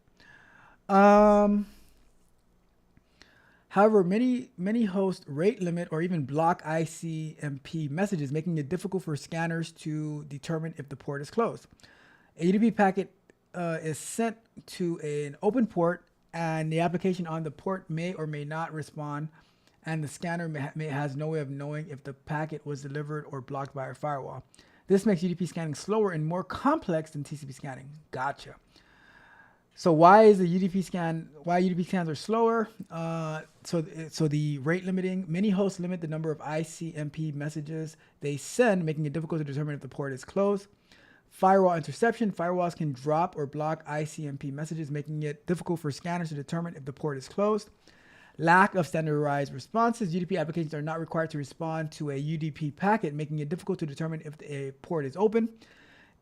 However, many hosts rate limit or even block ICMP messages, making it difficult for scanners to determine if the port is closed. A UDP packet is sent to an open port, and the application on the port may or may not respond, and the scanner has no way of knowing if the packet was delivered or blocked by a firewall. This makes UDP scanning slower and more complex than TCP scanning. Gotcha. So why UDP scans are slower? So the rate limiting, many hosts limit the number of ICMP messages they send, making it difficult to determine if the port is closed. Firewall interception, firewalls can drop or block ICMP messages, making it difficult for scanners to determine if the port is closed. Lack of standardized responses, UDP applications are not required to respond to a UDP packet, making it difficult to determine if a port is open.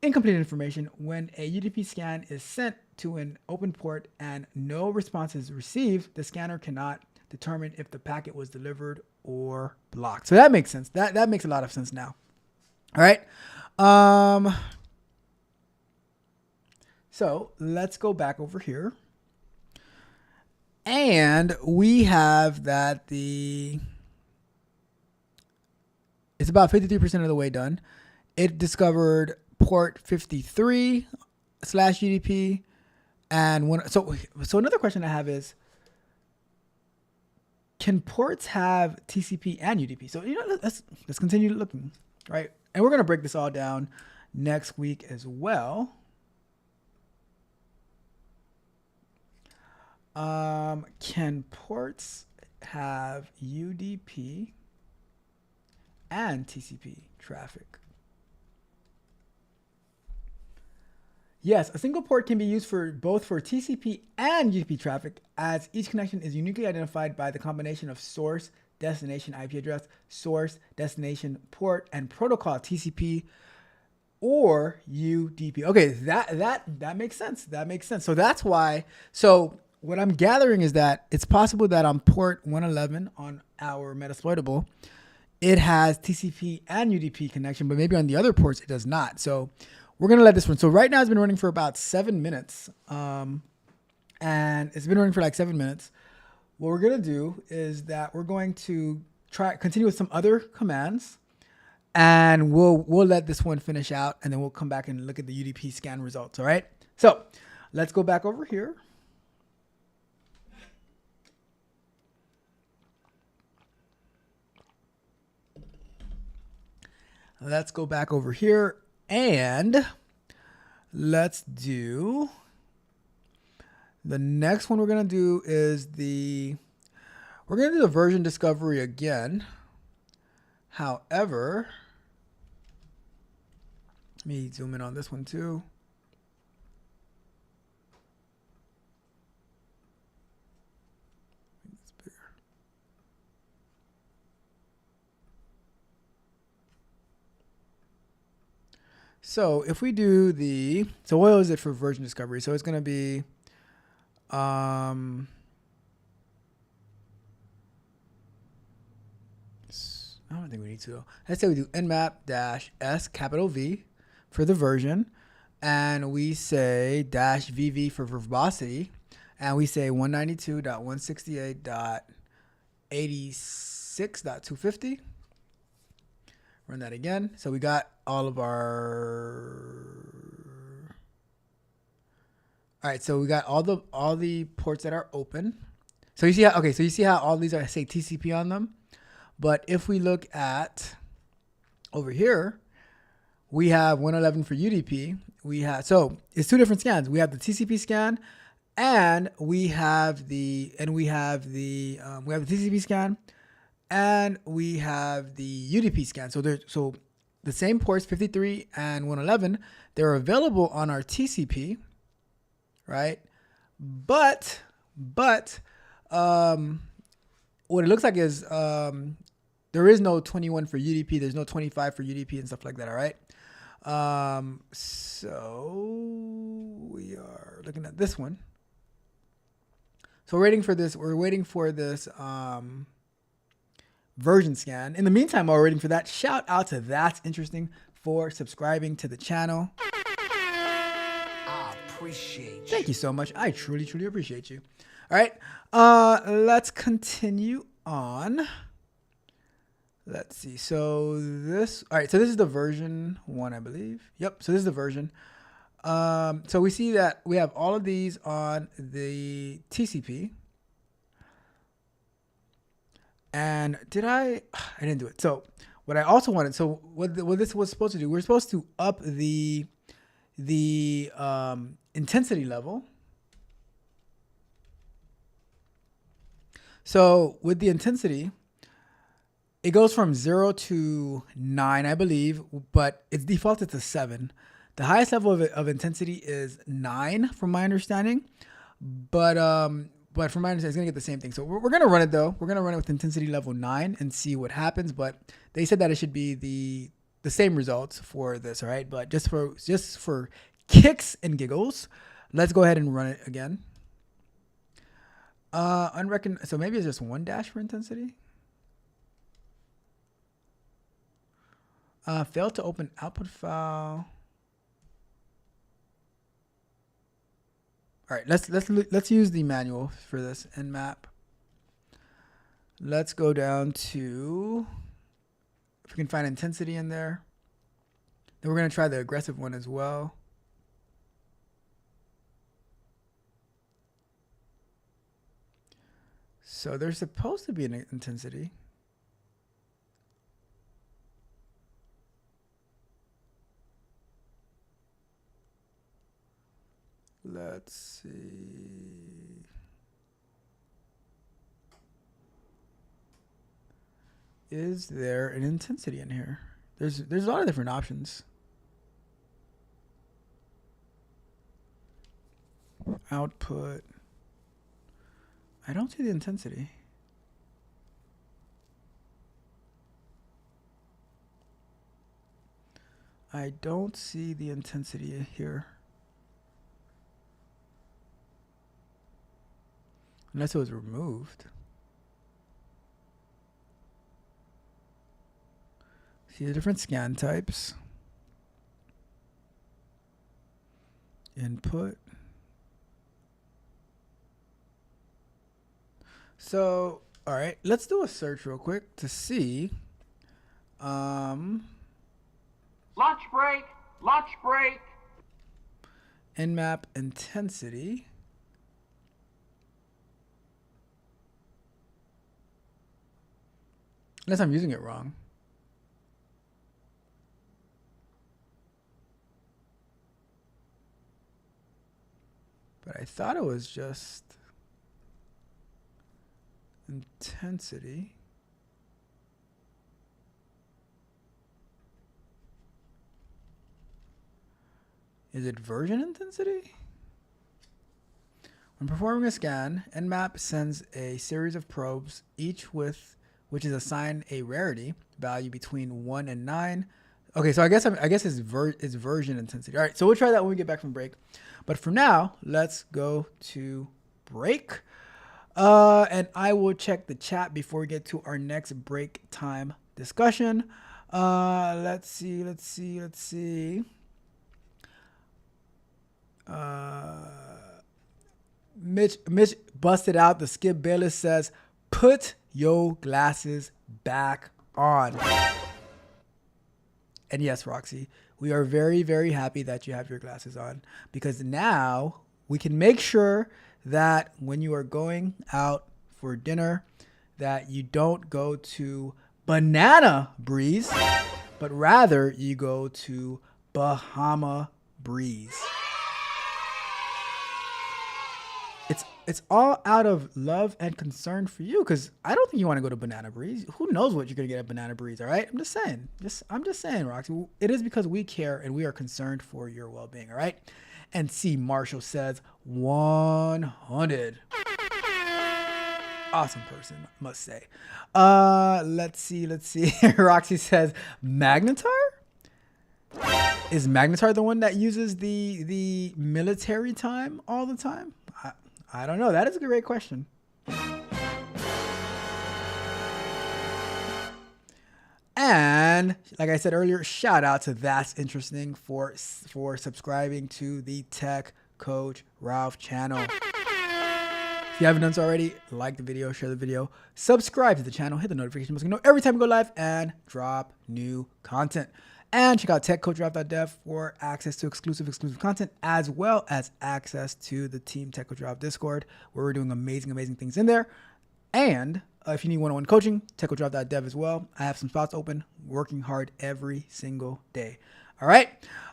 Incomplete information, when a UDP scan is sent to an open port and no response is received, the scanner cannot determine if the packet was delivered or blocked. So that makes sense. That makes a lot of sense now. All right. So let's go back over here. And we have that it's about 53% of the way done. It discovered port 53/UDP, and so another question I have is, can ports have TCP and UDP? So let's continue looking, right? And we're gonna break this all down next week as well. Can ports have UDP and TCP traffic? Yes, a single port can be used for both TCP and UDP traffic, as each connection is uniquely identified by the combination of source, destination IP address, source, destination port, and protocol TCP or UDP. Okay, that makes sense. That makes sense. So that's why. So what I'm gathering is that it's possible that on port 111 on our Metasploitable, it has TCP and UDP connection, but maybe on the other ports it does not. So we're going to let this run. So right now it's been running for about 7 minutes. And it's been running for like 7 minutes. What we're going to do is that we're going to continue with some other commands, and we'll let this one finish out, and then we'll come back and look at the UDP scan results. All right. So let's go back over here. Let's go back over here and let's do the next one. We're going to do is we're going to do the version discovery again. However, let me zoom in on this one too. So if we do so what is it for version discovery? So it's going to be, I don't think we need to. Let's say we do nmap-s capital V for the version, and we say -vv for verbosity, and we say 192.168.86.250. Run that again. So we got all of our All right, so we got all the ports that are open. So you see how, okay, so you see how all these are, say, TCP on them. But if we look at over here, we have 111 for UDP. We have, so it's two different scans. We have the TCP scan, and we have the TCP scan, and we have the UDP scan. So the same ports, 53 and 111, they're available on our TCP, right? But what it looks like is there is no 21 for UDP. There's no 25 for UDP and stuff like that. All right. So we are looking at this one. So we're waiting for this. We're waiting for this version scan. In the meantime, while we're waiting for that, shout out to That's Interesting for subscribing to the channel. I appreciate you. Thank you so much. I truly, truly appreciate you. All right. Let's continue on. Let's see. So this, all right. So this is the version 1, I believe. Yep. So this is the version. So we see that we have all of these on the TCP. And I didn't do it. So what I also wanted, so what this was supposed to do, we're supposed to up the intensity level. So with the intensity, it goes from 0 to 9, I believe, but it's defaulted to 7. The highest level of intensity is 9, from my understanding. But from my understanding, it's gonna get the same thing. So we're gonna run it though. We're gonna run it with intensity level 9 and see what happens. But they said that it should be the same results for this, all right? But just for kicks and giggles, let's go ahead and run it again. So maybe it's just 1 dash for intensity. Failed to open output file. All right, let's use the manual for this Nmap. Let's go down to, if we can find intensity in there. Then we're gonna try the aggressive one as well. So there's supposed to be an intensity. Let's see. Is there an intensity in here? There's a lot of different options. Output. I don't see the intensity. I don't see the intensity here. Unless it was removed. See the different scan types. Input. So, all right, let's do a search real quick to see. Lunch break! Lunch break! Nmap intensity. Unless I'm using it wrong. But I thought it was just intensity. Is it version intensity? When performing a scan, Nmap sends a series of probes, each with which is assigned a rarity value between 1 and 9. Okay, so I guess it's version intensity. All right, so we'll try that when we get back from break. But for now, let's go to break. And I will check the chat before we get to our next break time discussion. Let's see. Mitch busted out. The Skip Bayless says, "Put your glasses back on." And yes, Roxy, we are very, very happy that you have your glasses on, because now we can make sure that when you are going out for dinner, that you don't go to Banana Breeze, but rather you go to Bahama Breeze. It's all out of love and concern for you, because I don't think you want to go to Banana Breeze. Who knows what you're gonna get at Banana Breeze? All right, I'm just saying, Roxy. It is because we care and we are concerned for your well-being. All right. And C. Marshall says 100. Awesome person, must say. Let's see. Roxy says Magnetar. Is Magnetar the one that uses the military time all the time? I don't know. That is a great question. And like I said earlier, shout out to That's Interesting for subscribing to the Tech Coach Ralph channel. If you haven't done so already, like the video, share the video, subscribe to the channel, hit the notification bell so you know every time we go live and drop new content. And check out techcoachralph.dev for access to exclusive content, as well as access to the Team Tech Coach Ralph Discord, where we're doing amazing things in there. And if you need one-on-one coaching, techcoachralph.dev as well. I have some spots open, working hard every single day. All right.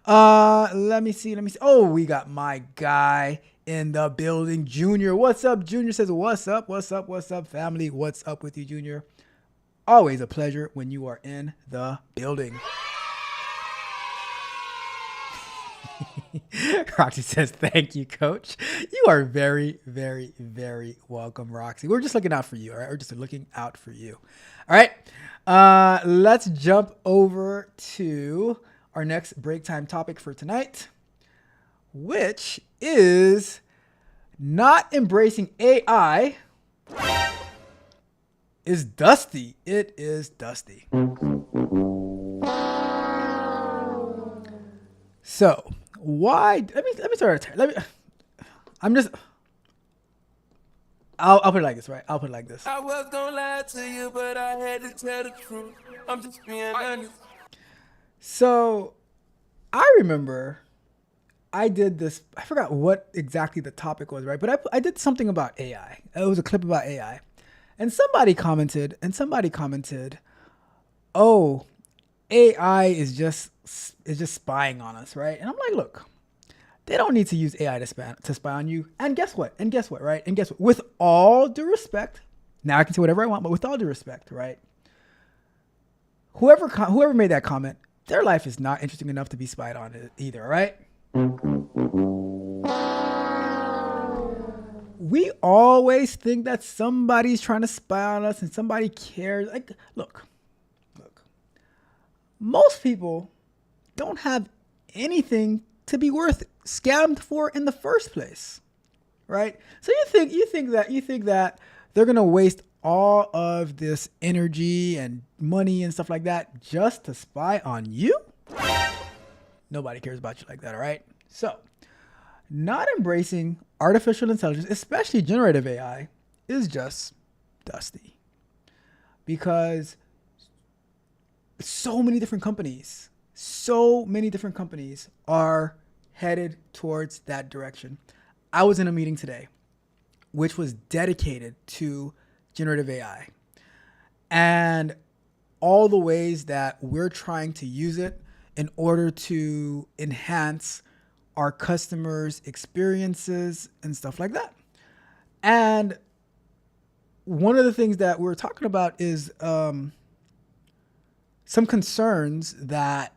Let me see. Oh, we got my guy in the building, Junior. What's up? Junior says, what's up, family? What's up with you, Junior? Always a pleasure when you are in the building. Roxy says, thank you, coach. You are very welcome, Roxy. We're just looking out for you. All right. We're just looking out for you. All right. Let's jump over to our next break time topic for tonight, which is not embracing AI is dusty. It is dusty. So why? Let me start. I'll put it like this, right? I'll put it like this. I was gonna lie to you, but I had to tell the truth. I'm just being honest. So I remember I did this. I forgot what exactly the topic was, right? But I did something about AI. It was a clip about AI, and somebody commented, "Oh, AI is just spying on us, right?" And I'm like, look, they don't need to use AI to spy on you. And guess what, right? And guess what? With all due respect, now I can say whatever I want, but with all due respect, right? Whoever made that comment, their life is not interesting enough to be spied on either, right? We always think that somebody's trying to spy on us and somebody cares. Like, look. Most people don't have anything to be worth scammed for in the first place, right? So you think that they're gonna waste all of this energy and money and stuff like that just to spy on you? Nobody cares about you like that, all right? So, not embracing artificial intelligence, especially generative AI, is just dusty, because so many different companies are headed towards that direction. I was in a meeting today, which was dedicated to generative AI and all the ways that we're trying to use it in order to enhance our customers' experiences and stuff like that. And one of the things that we're talking about is some concerns that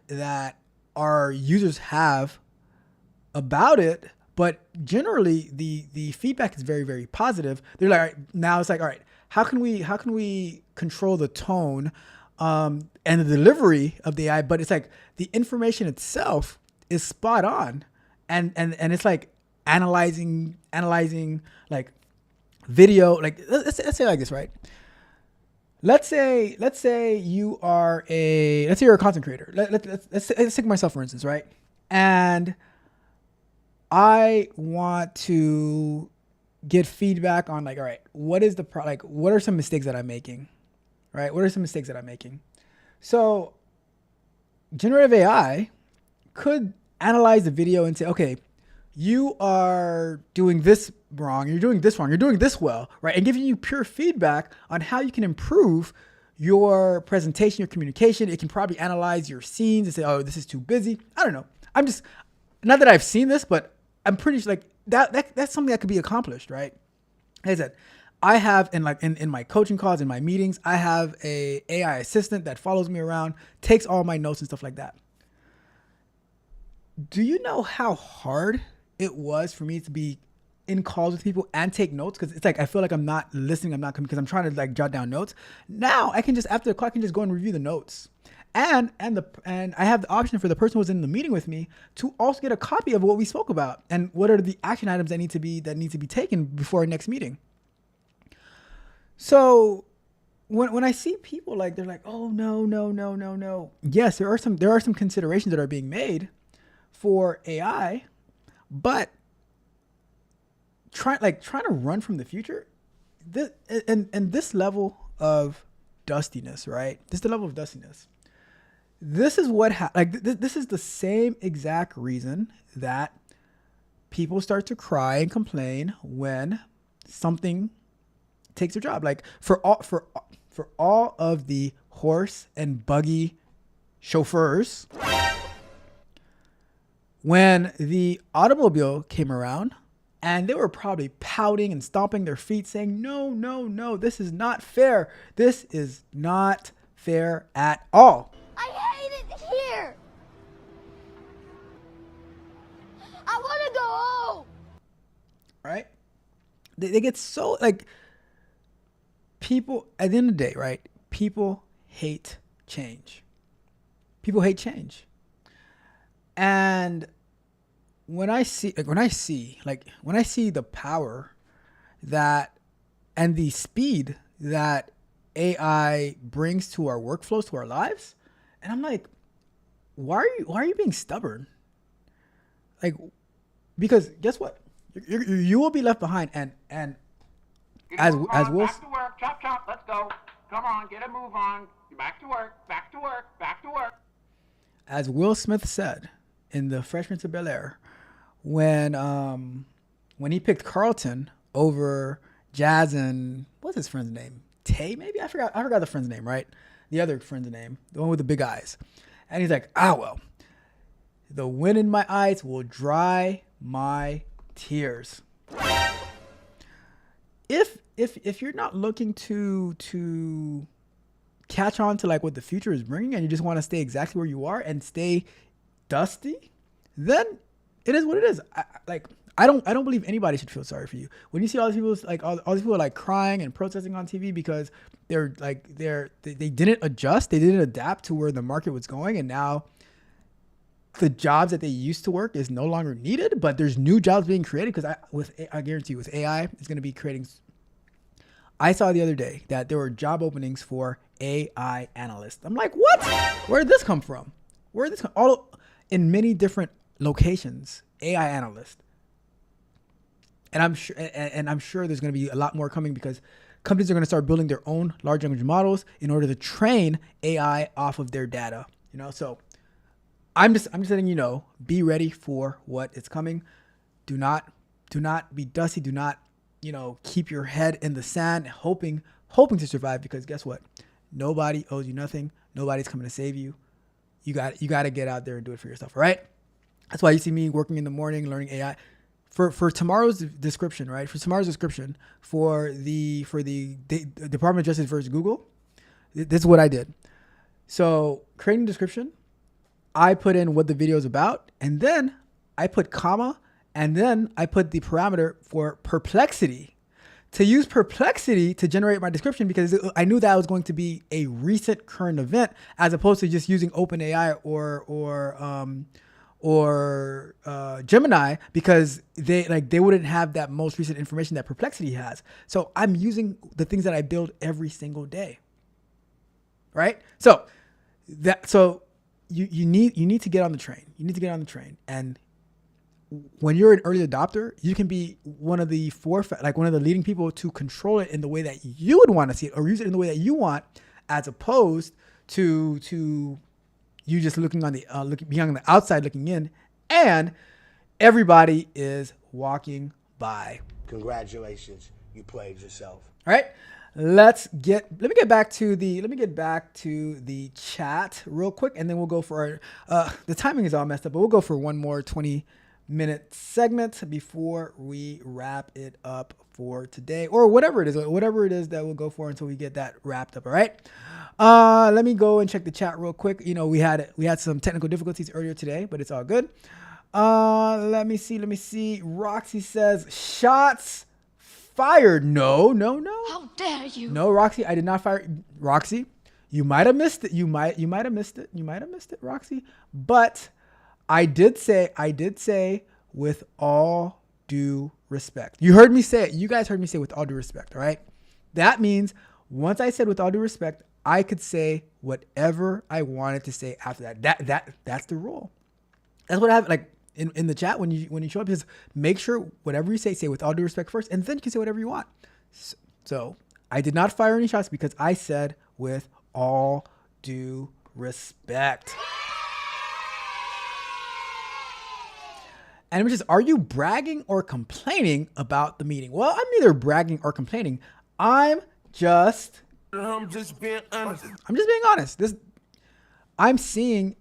our users have about it, but generally the feedback is very positive. They're like, all right, now it's like, all right, how can we control the tone and the delivery of the AI? But it's like the information itself is spot on, and it's like analyzing like video. Like let's say like this, right? Let's say you're a content creator. Let's take myself for instance, right? And I want to get feedback on like, all right, what are some mistakes that I'm making, right? What are some mistakes that I'm making? So generative AI could analyze the video and say, okay, you are doing this wrong, you're doing this wrong, you're doing this well, right? And giving you pure feedback on how you can improve your presentation, your communication. It can probably analyze your scenes and say, oh, this is too busy. I don't know. I'm just, not that I've seen this, but I'm pretty sure like that's something that could be accomplished, right? Like I said, I have in my coaching calls, in my meetings, I have a AI assistant that follows me around, takes all my notes and stuff like that. Do you know how hard it was for me to be in calls with people and take notes? Because it's like I feel like I'm not listening, I'm not coming because I'm trying to like jot down notes. Now I can just after the call I can just go and review the notes, and I have the option for the person who was in the meeting with me to also get a copy of what we spoke about and what are the action items that need to be taken before our next meeting. So when I see people like they're like, oh no, yes, there are some considerations that are being made for AI, but trying to run from the future, this level of dustiness, right? This is what this is the same exact reason that people start to cry and complain when something takes their job. Like for all of the horse and buggy chauffeurs, when the automobile came around, and they were probably pouting and stomping their feet saying, no, this is not fair. This is not fair at all. I hate it here. I want to go home. Right? They get so like people at the end of the day, right? People hate change. And when I see the power that and the speed that AI brings to our workflows, to our lives, and I'm like, why are you being stubborn? Like, because guess what? You will be left behind, and as Will, back to work, chop, let's go. Come on, get a move on. Back to work. As Will Smith said in The Fresh Prince of Bel-Air, when he picked Carlton over Jazz and what's his friend's name? Tay, maybe? I forgot the friend's name, right? The other friend's name, the one with the big eyes. And he's like, well, the wind in my eyes will dry my tears. If you're not looking to catch on to like what the future is bringing, and you just want to stay exactly where you are and stay dusty, then it is what it is. I don't believe anybody should feel sorry for you. When you see all these people all these people like crying and protesting on TV because they didn't adjust, they didn't adapt to where the market was going, and now the jobs that they used to work is no longer needed, but there's new jobs being created because I guarantee you with AI, it's going to be creating. I saw the other day that there were job openings for AI analysts. I'm like, what? Where did this come from? All in many different locations, AI analyst. And I'm sure there's going to be a lot more coming because companies are going to start building their own large language models in order to train AI off of their data. So I'm just letting you know, be ready for what is coming. Do not be dusty. Do not, keep your head in the sand, hoping to survive, because guess what? Nobody owes you nothing. Nobody's coming to save you. You got to get out there and do it for yourself. All right. That's why you see me working in the morning, learning AI. For tomorrow's description, right? For tomorrow's description for the Department of Justice versus Google, this is what I did. So creating a description, I put in what the video is about, and then I put comma, and then I put the parameter for perplexity. To use perplexity to generate my description, because I knew that was going to be a recent current event, as opposed to just using OpenAI or Gemini, because they wouldn't have that most recent information that Perplexity has. So I'm using the things that I build every single day, right? So you need to get on the train. You need to get on the train, and when you're an early adopter, you can be one of the one of the leading people to control it in the way that you would want to see it, or use it in the way that you want, as opposed to you just looking on the being on the outside looking in. And everybody is walking by. Congratulations, you played yourself. All right. Let me get back to the chat real quick, and then we'll go for our the timing is all messed up, but we'll go for one more 20-minute segment before we wrap it up for today, or whatever it is that we'll go for until we get that wrapped up. All right. Let me go and check the chat real quick. You know, we had some technical difficulties earlier today, but it's all good. Let me see. Roxy says shots fired. No. How dare you? No, Roxy, I did not fire. Roxy, you might have missed it. You might have missed it, Roxy. But I did say with all due respect. You heard me say it. You guys heard me say with all due respect, all right? That means once I said with all due respect, I could say whatever I wanted to say after that. That's the rule. That's what I have, like, in the chat when you show up, is make sure whatever you say with all due respect first, and then you can say whatever you want. So I did not fire any shots because I said with all due respect. And which is, are you bragging or complaining about the meeting? Well, I'm neither bragging or complaining. I'm just being honest. I'm seeing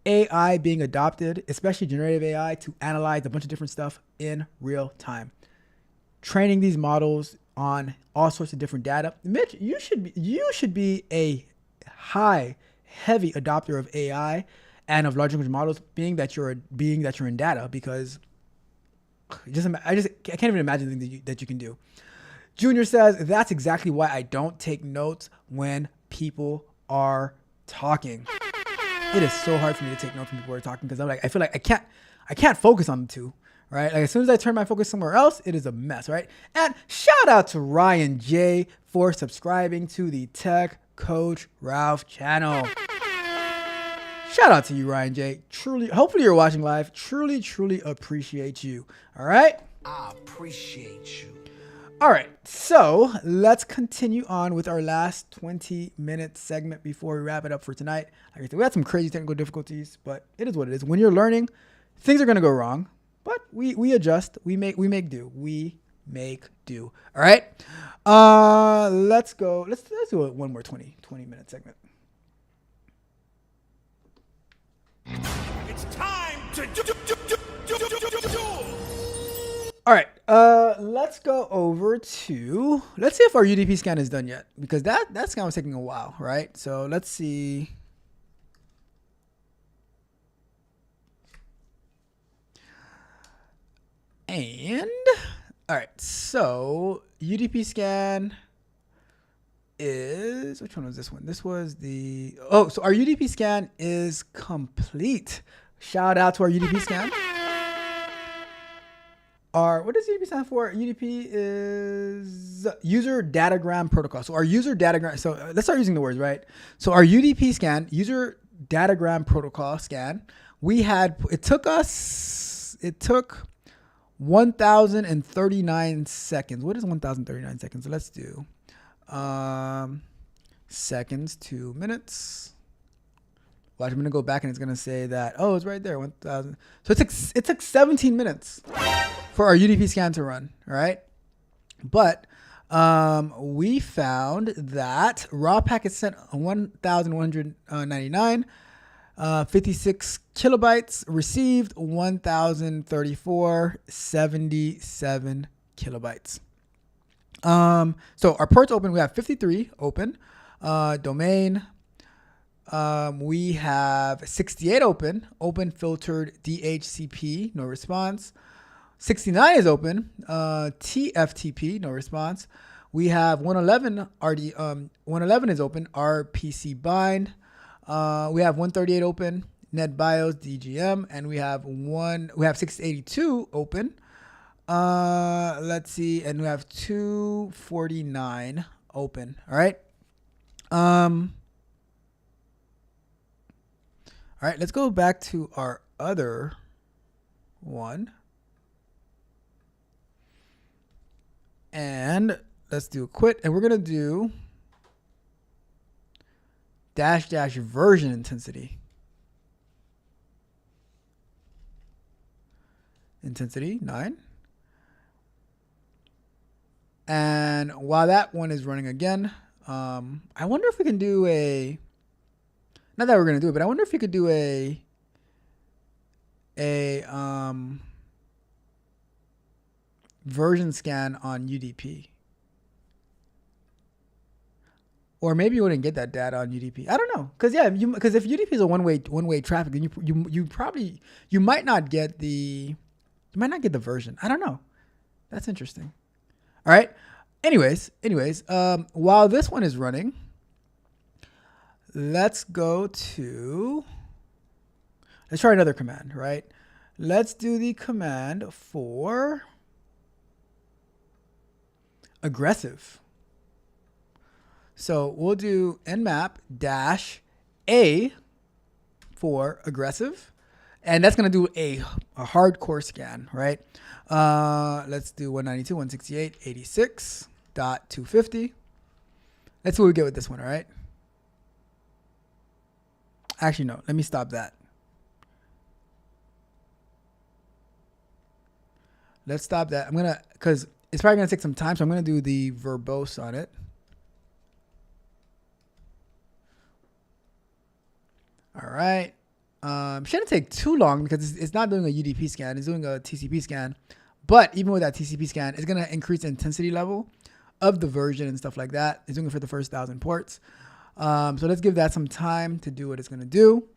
AI being adopted, especially generative AI, to analyze a bunch of different stuff in real time. Training these models on all sorts of different data. Mitch, you should be a heavy adopter of AI and of large language models, being that you're in data, because I can't even imagine the things that you can do. Junior says that's exactly why I don't take notes when people are talking. It is so hard for me to take notes when people are talking, because I feel like I can't focus on the two, right? Like, as soon as I turn my focus somewhere else, it is a mess, right? And shout out to Ryan J for subscribing to the Tech Coach Ralph channel. Shout out to you, Ryan J. Truly, hopefully you're watching live. Truly appreciate you. All right? I appreciate you. All right, so let's continue on with our last 20-minute segment before we wrap it up for tonight. Like I said, we had some crazy technical difficulties, but it is what it is. When you're learning, things are gonna go wrong, but we adjust. We make do. We make do. All right. Let's go. Let's do one more 20-minute segment. It's time to do. All right, let's go over to, let's see if our UDP scan is done yet, because that scan was taking a while, right? So let's see. And, all right, so UDP scan is, which one was this one? This was so our UDP scan is complete. Shout out to our UDP scan. What does UDP stand for? UDP is user datagram protocol. So our user datagram, so let's start using the words, right? So our UDP scan, user datagram protocol scan, it took 1,039 seconds. What is 1,039 seconds? So let's do seconds to minutes. Watch, I'm going to go back and it's going to say that, oh, it's right there, 1,000. So it took 17 minutes for our UDP scan to run, all right? But we found that raw packets sent 1,199, 56 kilobytes, received 1,034, 77 kilobytes. So our ports open, we have 53 open, domain. We have 68 open filtered DHCP, no response. 69 is open, TFTP, no response. We have 111 111 is open, RPC bind. We have 138 open, NetBIOS DGM, and we have 682 open. Let's see, and we have 249 open. All right. All right, let's go back to our other one. And let's do a quit. And we're going to do -- version intensity. intensity 9. And while that one is running again, I wonder if we can do a, not that we're going to do it, but I wonder if you could do a version scan on UDP. Or maybe you wouldn't get that data on UDP. I don't know, because because if UDP is a one way traffic, then you might not get the version. I don't know. That's interesting. All right. Anyways, while this one is running, let's try another command. Right. Let's do the command for aggressive. So we'll do nmap -a for aggressive, and that's going to do a hardcore scan, right? Let's do 192.168.86.250. That's what we get with this one, all right? Actually, no, let me stop that. Let's stop that. I'm going to, because it's probably going to take some time, so I'm going to do the verbose on it. All right. Shouldn't take too long because it's not doing a UDP scan. It's doing a TCP scan. But even with that TCP scan, it's going to increase the intensity level of the version and stuff like that. It's doing it for the first 1,000 ports. So let's give that some time to do what it's going to do.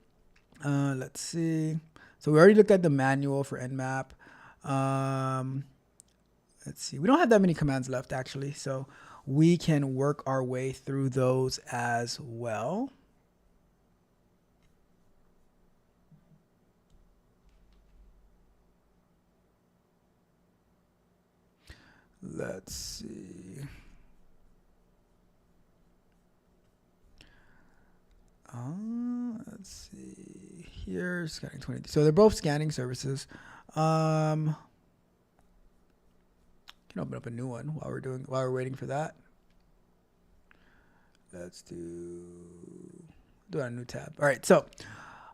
Let's see. So we already looked at the manual for Nmap. Let's see. We don't have that many commands left, actually. So we can work our way through those as well. Let's see. Let's see. Here, scanning 20. So they're both scanning services. Can open up a new one while we're waiting for that. Let's do a new tab. All right. So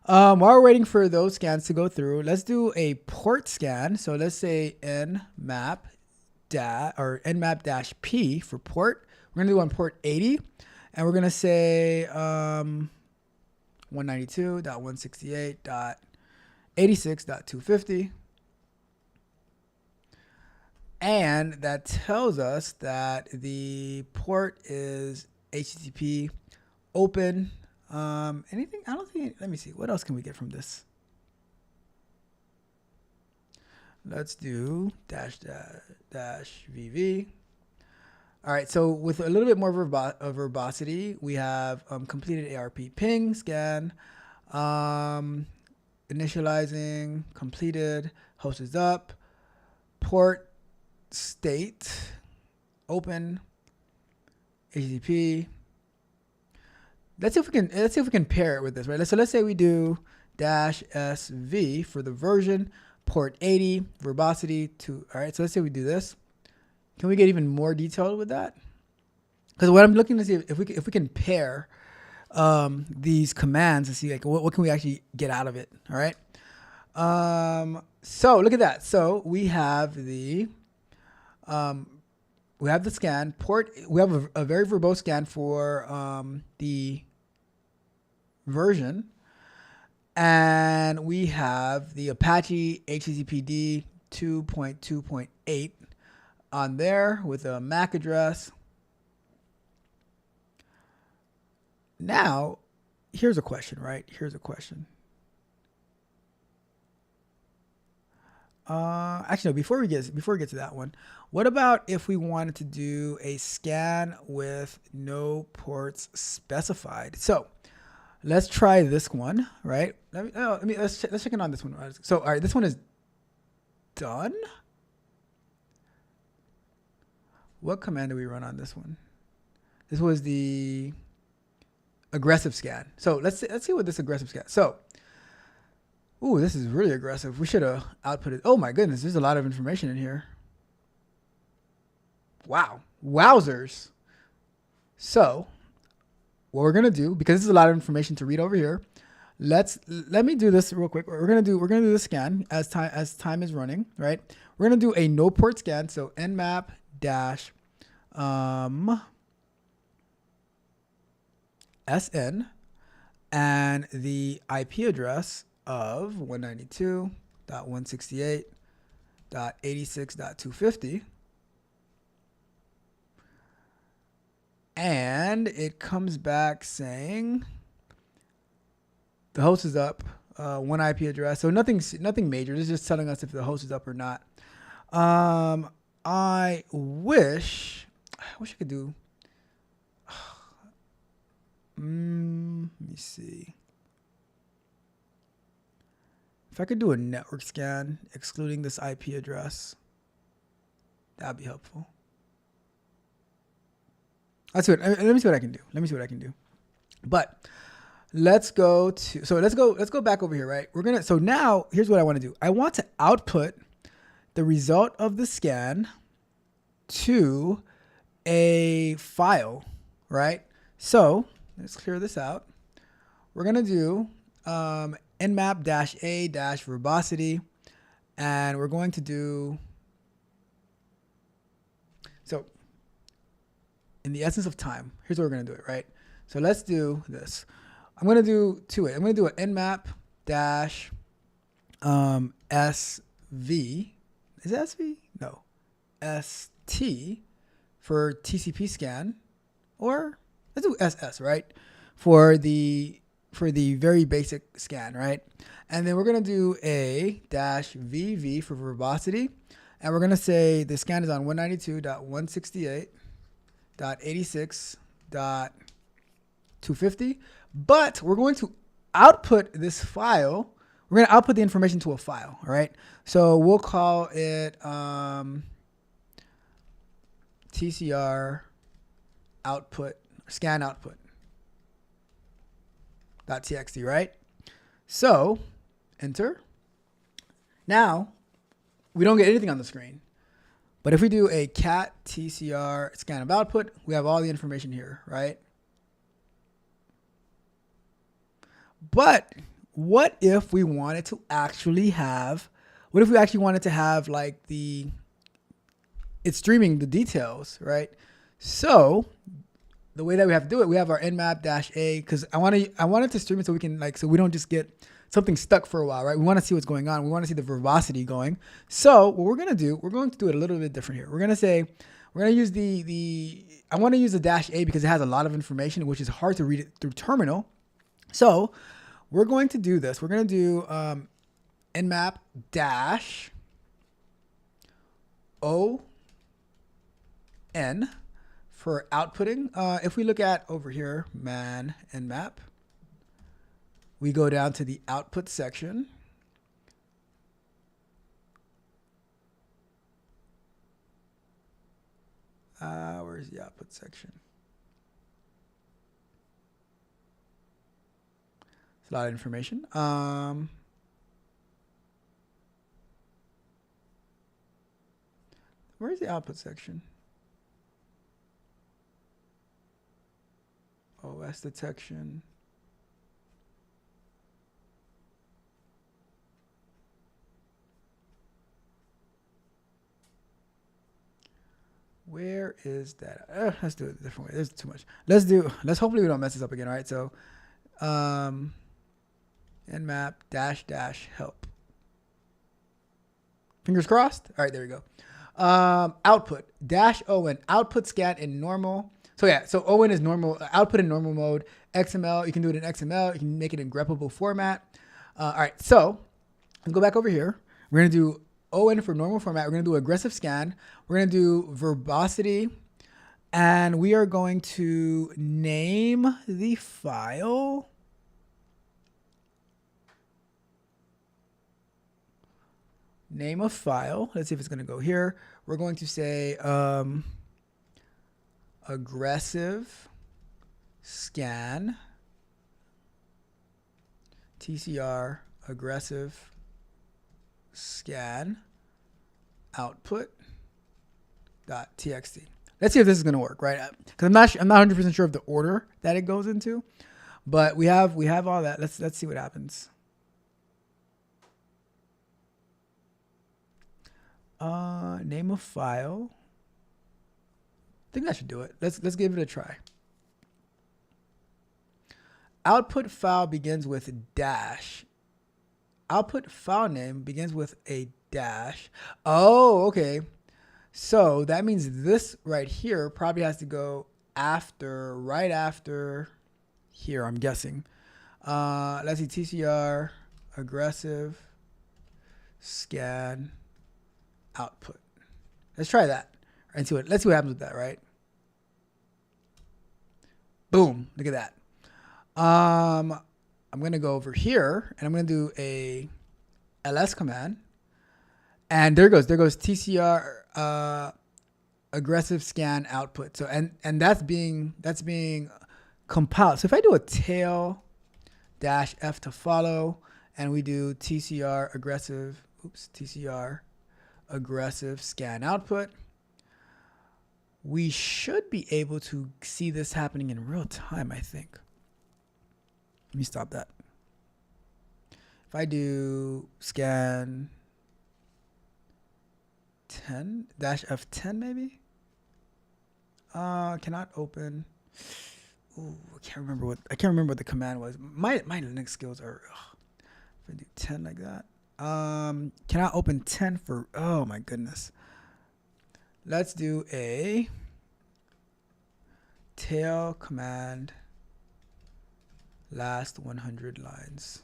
while we're waiting for those scans to go through, let's do a port scan. So let's say nmap -p for port. We're going to do on port 80, and we're going to say 192.168.86.250. And that tells us that the port is HTTP open. Anything? I don't think. Let me see. What else can we get from this? Let's do -VV. All right, so with a little bit more verbosity, we have completed ARP ping scan, initializing, completed, host is up, port state, open, HTTP. Let's see if we can pair it with this, right? So let's say we do -SV for the version. Port 80, verbosity 2. All right, so let's say we do this. Can we get even more detailed with that? Because what I'm looking to see if we can pair these commands and see like what can we actually get out of it. All right. So look at that. So we have the scan port. We have a very verbose scan for the version. And we have the Apache HTTPD 2.2.8 on there with a MAC address. Now, here's a question, right? Here's a question. Actually, no, before we get to that one, what about if we wanted to do a scan with no ports specified? So let's try this one, right? Let's check in on this one. So, all right, this one is done. What command do we run on this one? This was the aggressive scan. So let's see what this aggressive scan. So, ooh, this is really aggressive. We should have outputted. Oh my goodness, there's a lot of information in here. Wow, wowzers. So what we're gonna do, because this is a lot of information to read over here, let me do this real quick. We're gonna do the scan as time is running, right? We're gonna do a no port scan. So nmap dash SN and the IP address of 192.168.86.250. And it comes back saying the host is up, one IP address. So nothing major. It's just telling us if the host is up or not. I wish I could do. Let me see. If I could do a network scan excluding this IP address, that'd be helpful. That's it. Let me see what I can do. But let's go back over here, right? So now here's what I want to do. I want to output the result of the scan to a file, right? So let's clear this out. We're going to do nmap-a-verbosity, and we're going to do, so in the essence of time, here's what we're going to do it, right? So let's do this. I'm going to do I'm going to do an nmap dash SV. Is it SV? No. ST for TCP scan, or let's do SS, right? For the very basic scan, right? And then we're going to do a dash VV for verbosity. And we're going to say the scan is on 192.168.86.250. But we're going to output this file. We're going to output the information to a file, all right? So we'll call it TCR output, scan output. .txt, right? So enter. Now we don't get anything on the screen, but if we do a cat TCR scan of output, we have all the information here, right? But what if we wanted to actually have, like it's streaming the details, right? So the way that we have to do it, we have our nmap-a, because I wanted to stream it so we can so we don't just get something stuck for a while, right? We want to see what's going on. We want to see the verbosity going. So what we're going to do it a little bit different here. We're going to use I want to use the -a because it has a lot of information, which is hard to read it through terminal. So we're going to do this. We're going to do nmap dash ON for outputting. If we look at over here, man nmap, we go down to the output section. Where's the output section? It's a lot of information. Where's the output section? OS detection. Where is that? Let's do it a different way. There's too much. Let's hopefully we don't mess this up again. All right. So, nmap -- help. Fingers crossed. All right. There we go. Output -on output scan in normal. So yeah, so ON is normal, output in normal mode. XML, you can do it in XML. You can make it in greppable format. All right, so let's go back over here. We're going to do ON for normal format. We're going to do aggressive scan. We're going to do verbosity. And we are going to name the file. Name a file. Let's see if it's going to go here. We're going to say aggressive scan TCR aggressive scan output.txt. Let's see if this is going to work, right? Because I'm not 100% sure of the order that it goes into, But we have all that. Let's see what happens. Name a file. I think that should do it. Let's give it a try. Output file begins with dash. Output file name begins with a dash. Oh, okay. So that means this right here probably has to go after, right after here, I'm guessing. Let's see, TCR, aggressive, scan, output. Let's try that and let's see what happens with that, right? Boom, look at that. I'm gonna go over here and I'm gonna do a ls command, and there goes TCR aggressive scan output. So and that's being compiled. So if I do a tail dash F to follow, and we do TCR aggressive scan output, we should be able to see this happening in real time, I think. Let me stop that. If I do scan 10 dash F10 maybe, cannot open. Ooh, I can't remember what the command was. My Linux skills are. If I do 10 like that, cannot open 10 for. Oh my goodness. Let's do a tail command. Last 100 lines.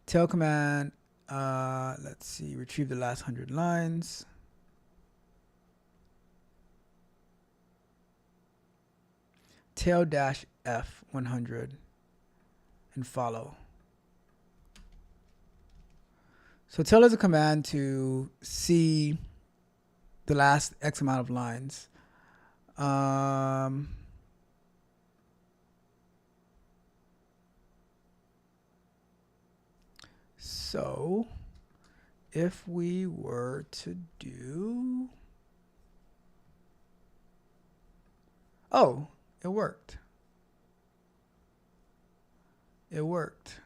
Tail command. Let's see. Retrieve the last 100 lines. Tail dash F 100 and follow. So tail is a command to see the last X amount of lines. So if we were to do, oh, it worked. It worked.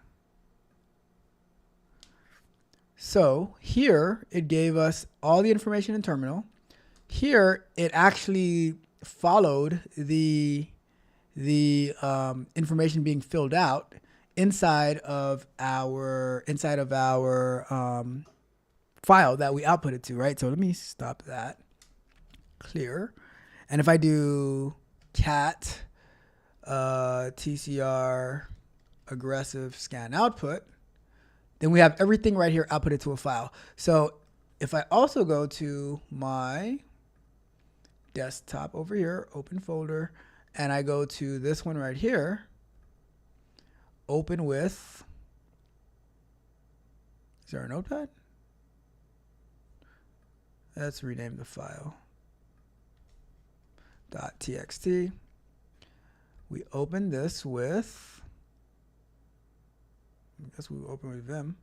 So here it gave us all the information in terminal. Here it actually followed the information being filled out inside of our file that we outputted to, right? So let me stop that. Clear. And if I do cat TCR aggressive scan output, then we have everything right here outputted to a file. So if I also go to my desktop over here, open folder, and I go to this one right here, open with, is there a notepad? Let's rename the file. .txt. We open this with, I guess we open with Vim.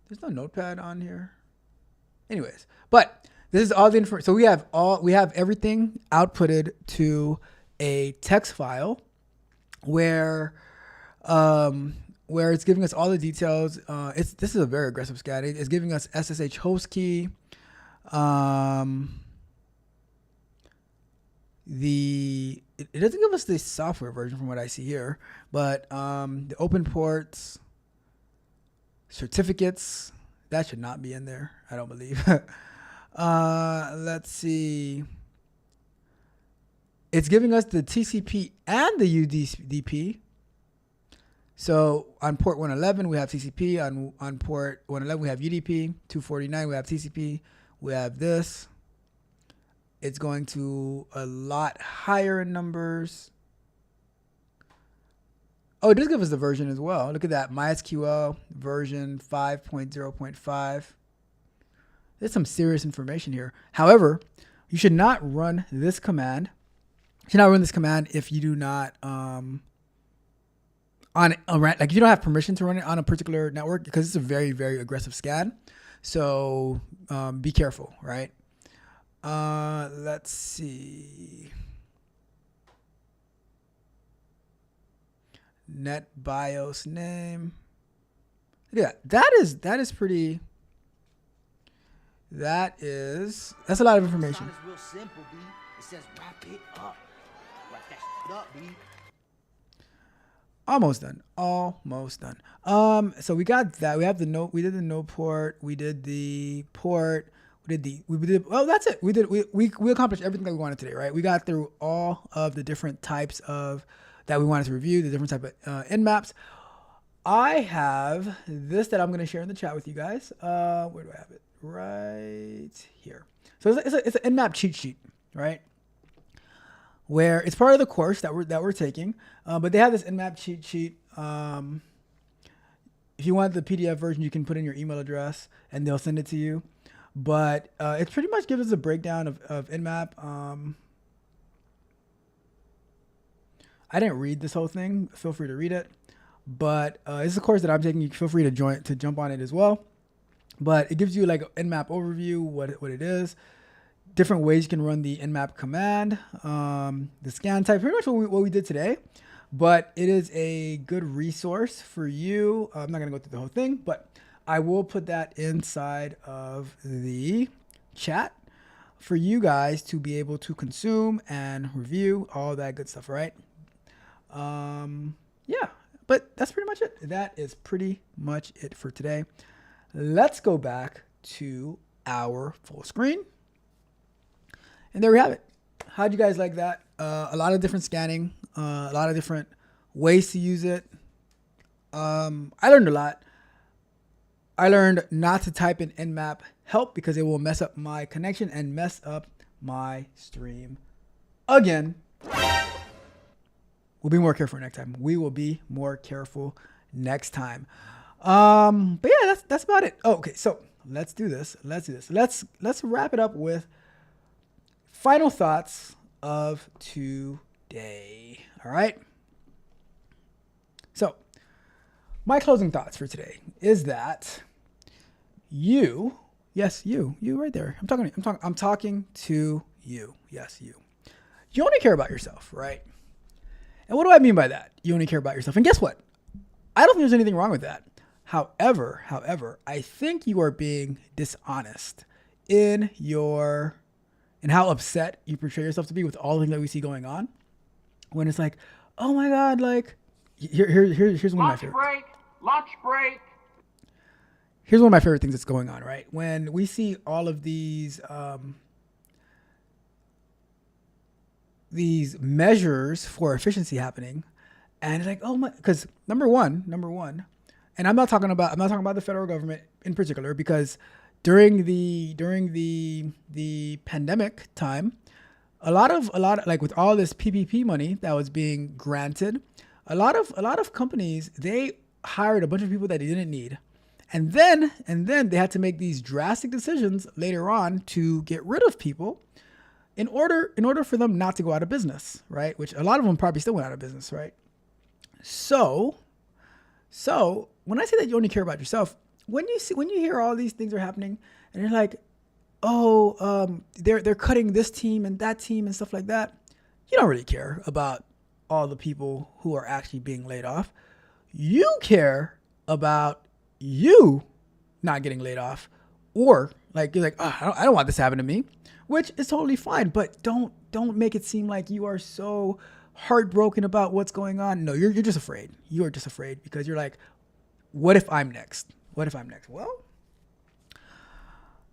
There's no notepad on here. Anyways, but this is all the information. So we have everything outputted to a text file where it's giving us all the details. This is a very aggressive scan. It's giving us SSH host key. It doesn't give us the software version from what I see here, but the open ports, certificates, that should not be in there, I don't believe. Let's see. It's giving us the TCP and the UDP. So on port 111, we have TCP. On port 111, we have UDP. 249, we have TCP. We have this. It's going to a lot higher in numbers. Oh, it does give us the version as well. Look at that. MySQL version 5.0.5. There's some serious information here. However, you should not run this command. You should not run this command if you do not if you don't have permission to run it on a particular network, because it's a very, very aggressive scan. So be careful, right? Let's see. Net BIOS name. Yeah, that is pretty. That's a lot of information. It's real simple, B. It says wrap it up. Wrap that shit up, B. Almost done. So we got that. We have the note. We did the note port. We did the port. We did. Oh, that's it. We accomplished everything that we wanted today, right? We got through all of the different types of that we wanted to review, the different type of nmaps. I have this that I'm going to share in the chat with you guys. Where do I have it? Right here. So it's an nmap cheat sheet, right? Where it's part of the course that we're taking, but they have this nmap cheat sheet. If you want the PDF version, you can put in your email address and they'll send it to you. But it pretty much gives us a breakdown of Nmap. I didn't read this whole thing. Feel free to read it. But it's a course that I'm taking. You feel free to jump on it as well. But it gives you like an Nmap overview, what it is, different ways you can run the Nmap command, the scan type, pretty much what we did today. But it is a good resource for you. I'm not going to go through the whole thing, but I will put that inside of the chat for you guys to be able to consume and review all that good stuff, right? Yeah, but that's pretty much it. That is pretty much it for today. Let's go back to our full screen. And there we have it. How'd you guys like that? A lot of different scanning, a lot of different ways to use it. I learned a lot. I learned not to type in nmap help because it will mess up my connection and mess up my stream again. We'll be more careful next time. We will be more careful next time. But yeah, that's about it. Oh, okay. So let's do this. Let's wrap it up with final thoughts of today. All right. So my closing thoughts for today is that you right there. I'm talking to you. Yes, you. You only care about yourself, right? And what do I mean by that? You only care about yourself. And guess what? I don't think there's anything wrong with that. However, I think you are being dishonest in how upset you portray yourself to be with all the things that we see going on. When it's like, oh my God, like here's one of my favorites. Lunch break. Here's one of my favorite things that's going on, right? When we see all of these measures for efficiency happening, and it's like, oh my, because number one, and I'm not talking about the federal government in particular, because during the pandemic time, a lot of like with all this PPP money that was being granted, a lot of companies, they hired a bunch of people that they didn't need. And then they had to make these drastic decisions later on to get rid of people in order for them not to go out of business, right? Which a lot of them probably still went out of business, right? So when I say that you only care about yourself, when you hear all these things are happening and you're like, oh, they're cutting this team and that team and stuff like that, you don't really care about all the people who are actually being laid off. You care about you not getting laid off, or like you're like, oh, I don't want this to happen to me, which is totally fine. But don't make it seem like you are so heartbroken about what's going on. No, you're just afraid. You are just afraid because you're like, what if I'm next? Well,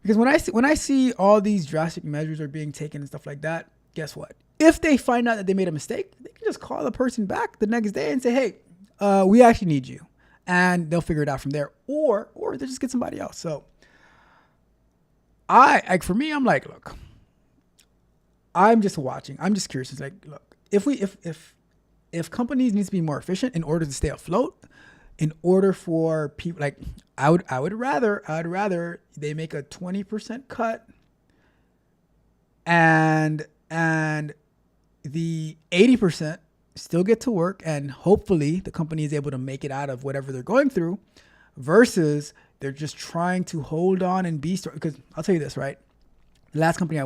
because when I see all these drastic measures are being taken and stuff like that, guess what? If they find out that they made a mistake, they can just call the person back the next day and say, hey, we actually need you. And they'll figure it out from there, or they'll just get somebody else. So for me, I'm like, look, I'm just watching. I'm just curious. It's like, look, if companies need to be more efficient in order to stay afloat, in order for people, like I would rather they make a 20% cut and the 80% still get to work, and hopefully the company is able to make it out of whatever they're going through, versus they're just trying to hold on and be strong. Because I'll tell you this, right? The last company I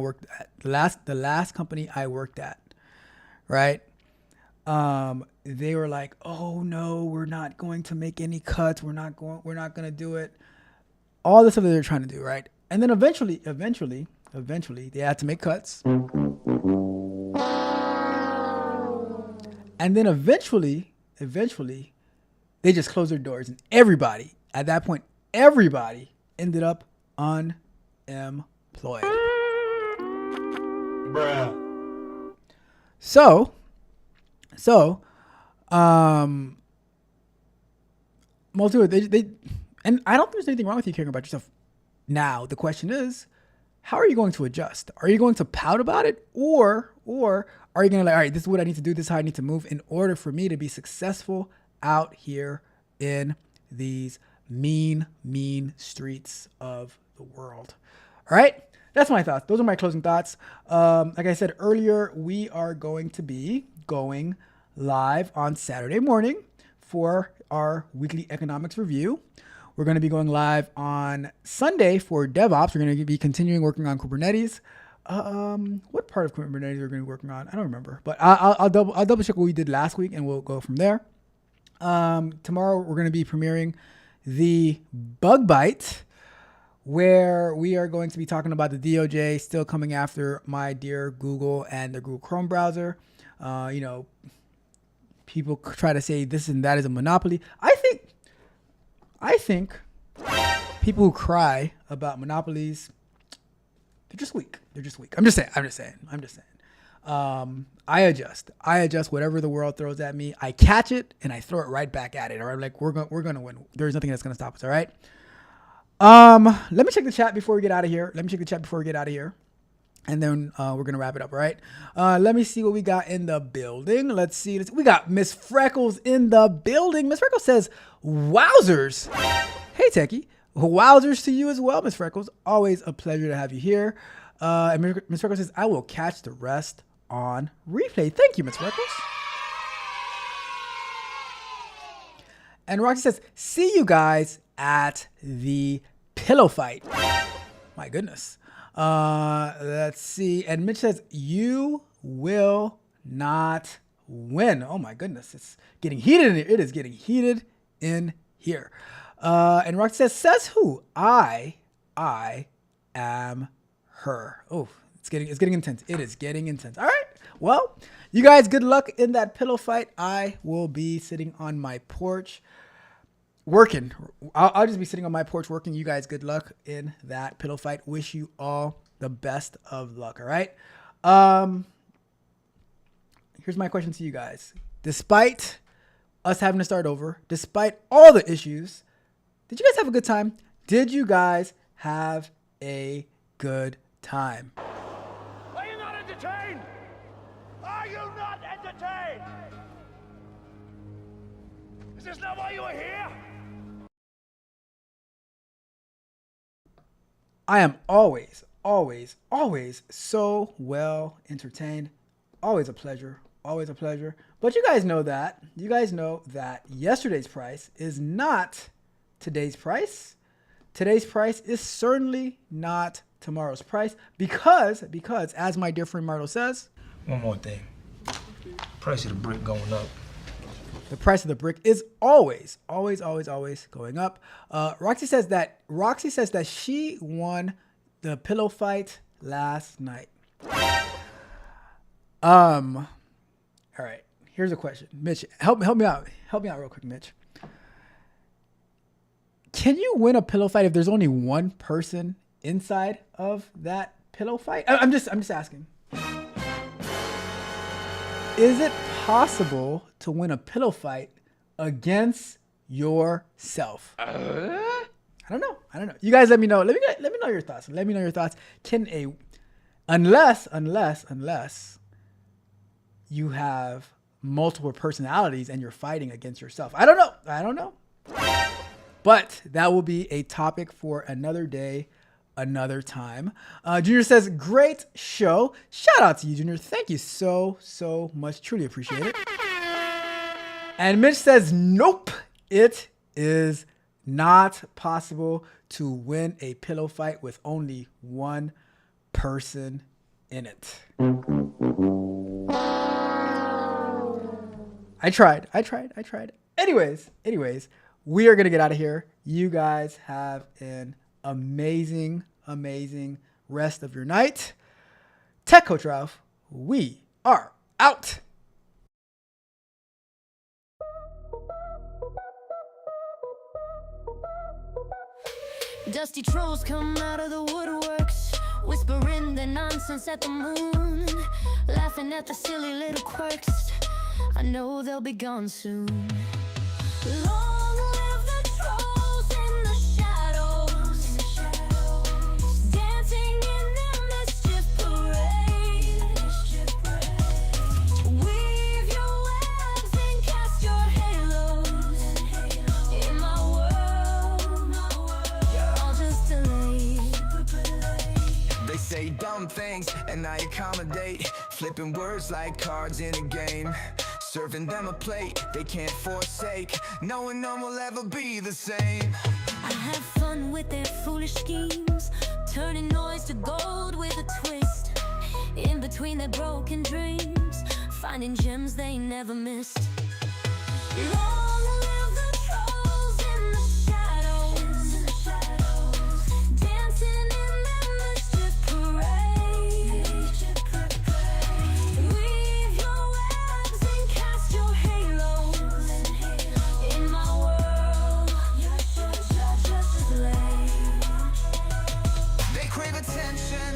worked at, right? they were like, "Oh no, we're not going to make any cuts. We're not going to do it." All the stuff that they're trying to do, right? And then eventually, they had to make cuts. And then eventually, they just closed their doors, and everybody at that point, everybody ended up unemployed. Bruh. So, they and I don't think there's anything wrong with you caring about yourself. Now the question is, how are you going to adjust? Are you going to pout about it, or are you going to like, all right, this is what I need to do, this is how I need to move in order for me to be successful out here in these mean streets of the world? All right, that's my thoughts. Those are my closing thoughts. Like I said earlier, we are going to be going live on Saturday morning for our weekly economics review. We're going to be going live on Sunday for DevOps. We're going to be continuing working on Kubernetes. What part of Kubernetes are we going to be working on? I don't remember, but I'll double check what we did last week, and we'll go from there. Tomorrow we're going to be premiering the Bug Bite, where we are going to be talking about the DOJ still coming after my dear Google and the Google Chrome browser. People try to say this and that is a monopoly. I think people who cry about monopolies, they're just weak. I'm just saying. I adjust whatever the world throws at me. I catch it and I throw it right back at it. All right, like we're gonna win. There's nothing that's gonna stop us. All right. Let me check the chat before we get out of here. And then we're going to wrap it up, all right? Let me see what we got in the building. Let's see. We got Miss Freckles in the building. Miss Freckles says, wowzers. Hey, Techie. Wowzers to you as well, Miss Freckles. Always a pleasure to have you here. And Miss Freckles says, I will catch the rest on replay. Thank you, Miss Freckles. And Roxy says, see you guys at the pillow fight. My goodness. Let's see. And Mitch says, you will not win. Oh my goodness. It's getting heated in here. It is getting heated in here. And Roxy says who? I am her. Oh, it's getting intense. It is getting intense. All right. Well, you guys, good luck in that pillow fight. I will be sitting on my porch working. I'll just be sitting on my porch working. You guys, good luck in that pillow fight. Wish you all the best of luck. All right. Here's my question to you guys. Despite us having to start over, despite all the issues, did you guys have a good time? Did you guys have a good time? Are you not entertained? Are you not entertained? Is this not why you are here? I am always so well entertained. Always a pleasure. But you guys know that. Yesterday's price is not today's price. Today's price is certainly not tomorrow's price because as my dear friend Marlo says, one more thing. Price of the brick going up. The price of the brick is always going up. Roxy says that she won the pillow fight last night. All right. Here's a question, Mitch. Help me out real quick, Mitch. Can you win a pillow fight if there's only one person inside of that pillow fight? I'm just asking. Is it possible to win a pillow fight against yourself? I don't know. You guys let me know. Let me know your thoughts. Can unless you have multiple personalities and you're fighting against yourself. I don't know. But that will be a topic for another day, another time. Junior says, great show. Shout out to you, Junior. Thank you so much. Truly appreciate it. And Mitch says, nope, it is not possible to win a pillow fight with only one person in it. I tried. Anyways, we are gonna get out of here. You guys have an amazing rest of your night. Tech Coach Ralph, we are out. Dusty trolls come out of the woodworks, whispering their nonsense at the moon, laughing at the silly little quirks. I know they'll be gone soon. Long live the trolls in the shadows, dancing in their mischief parade. Weave your webs and cast your halos in my world. You're all just delayed. They say dumb things and I accommodate, flipping words like cards in a game, serving them a plate they can't forsake, knowing none will ever be the same. I have fun with their foolish schemes, turning noise to gold with a twist. In between their broken dreams, finding gems they never missed. Long live the trolls in the shadows, dancing in their mischief parade. Weave your webs and cast your halos in my world. You're just late. They crave attention,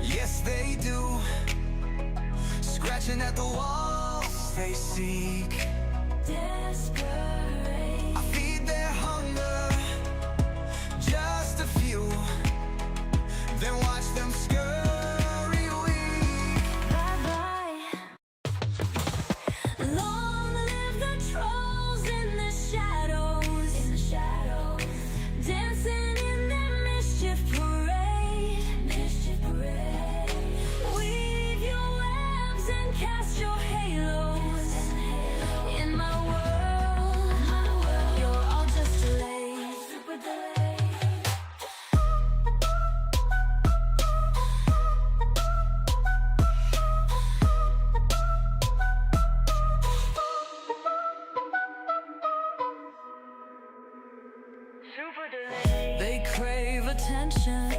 yes they do, scratching at the walls they seek. Desperate. I feed their hunger, just a few, then watch them scurry weak. Bye-bye. Long live the trolls in the shadows, dancing in their mischief parade. Weave your webs and cast your halos in my world. You're all just delayed. Super delayed. They crave attention,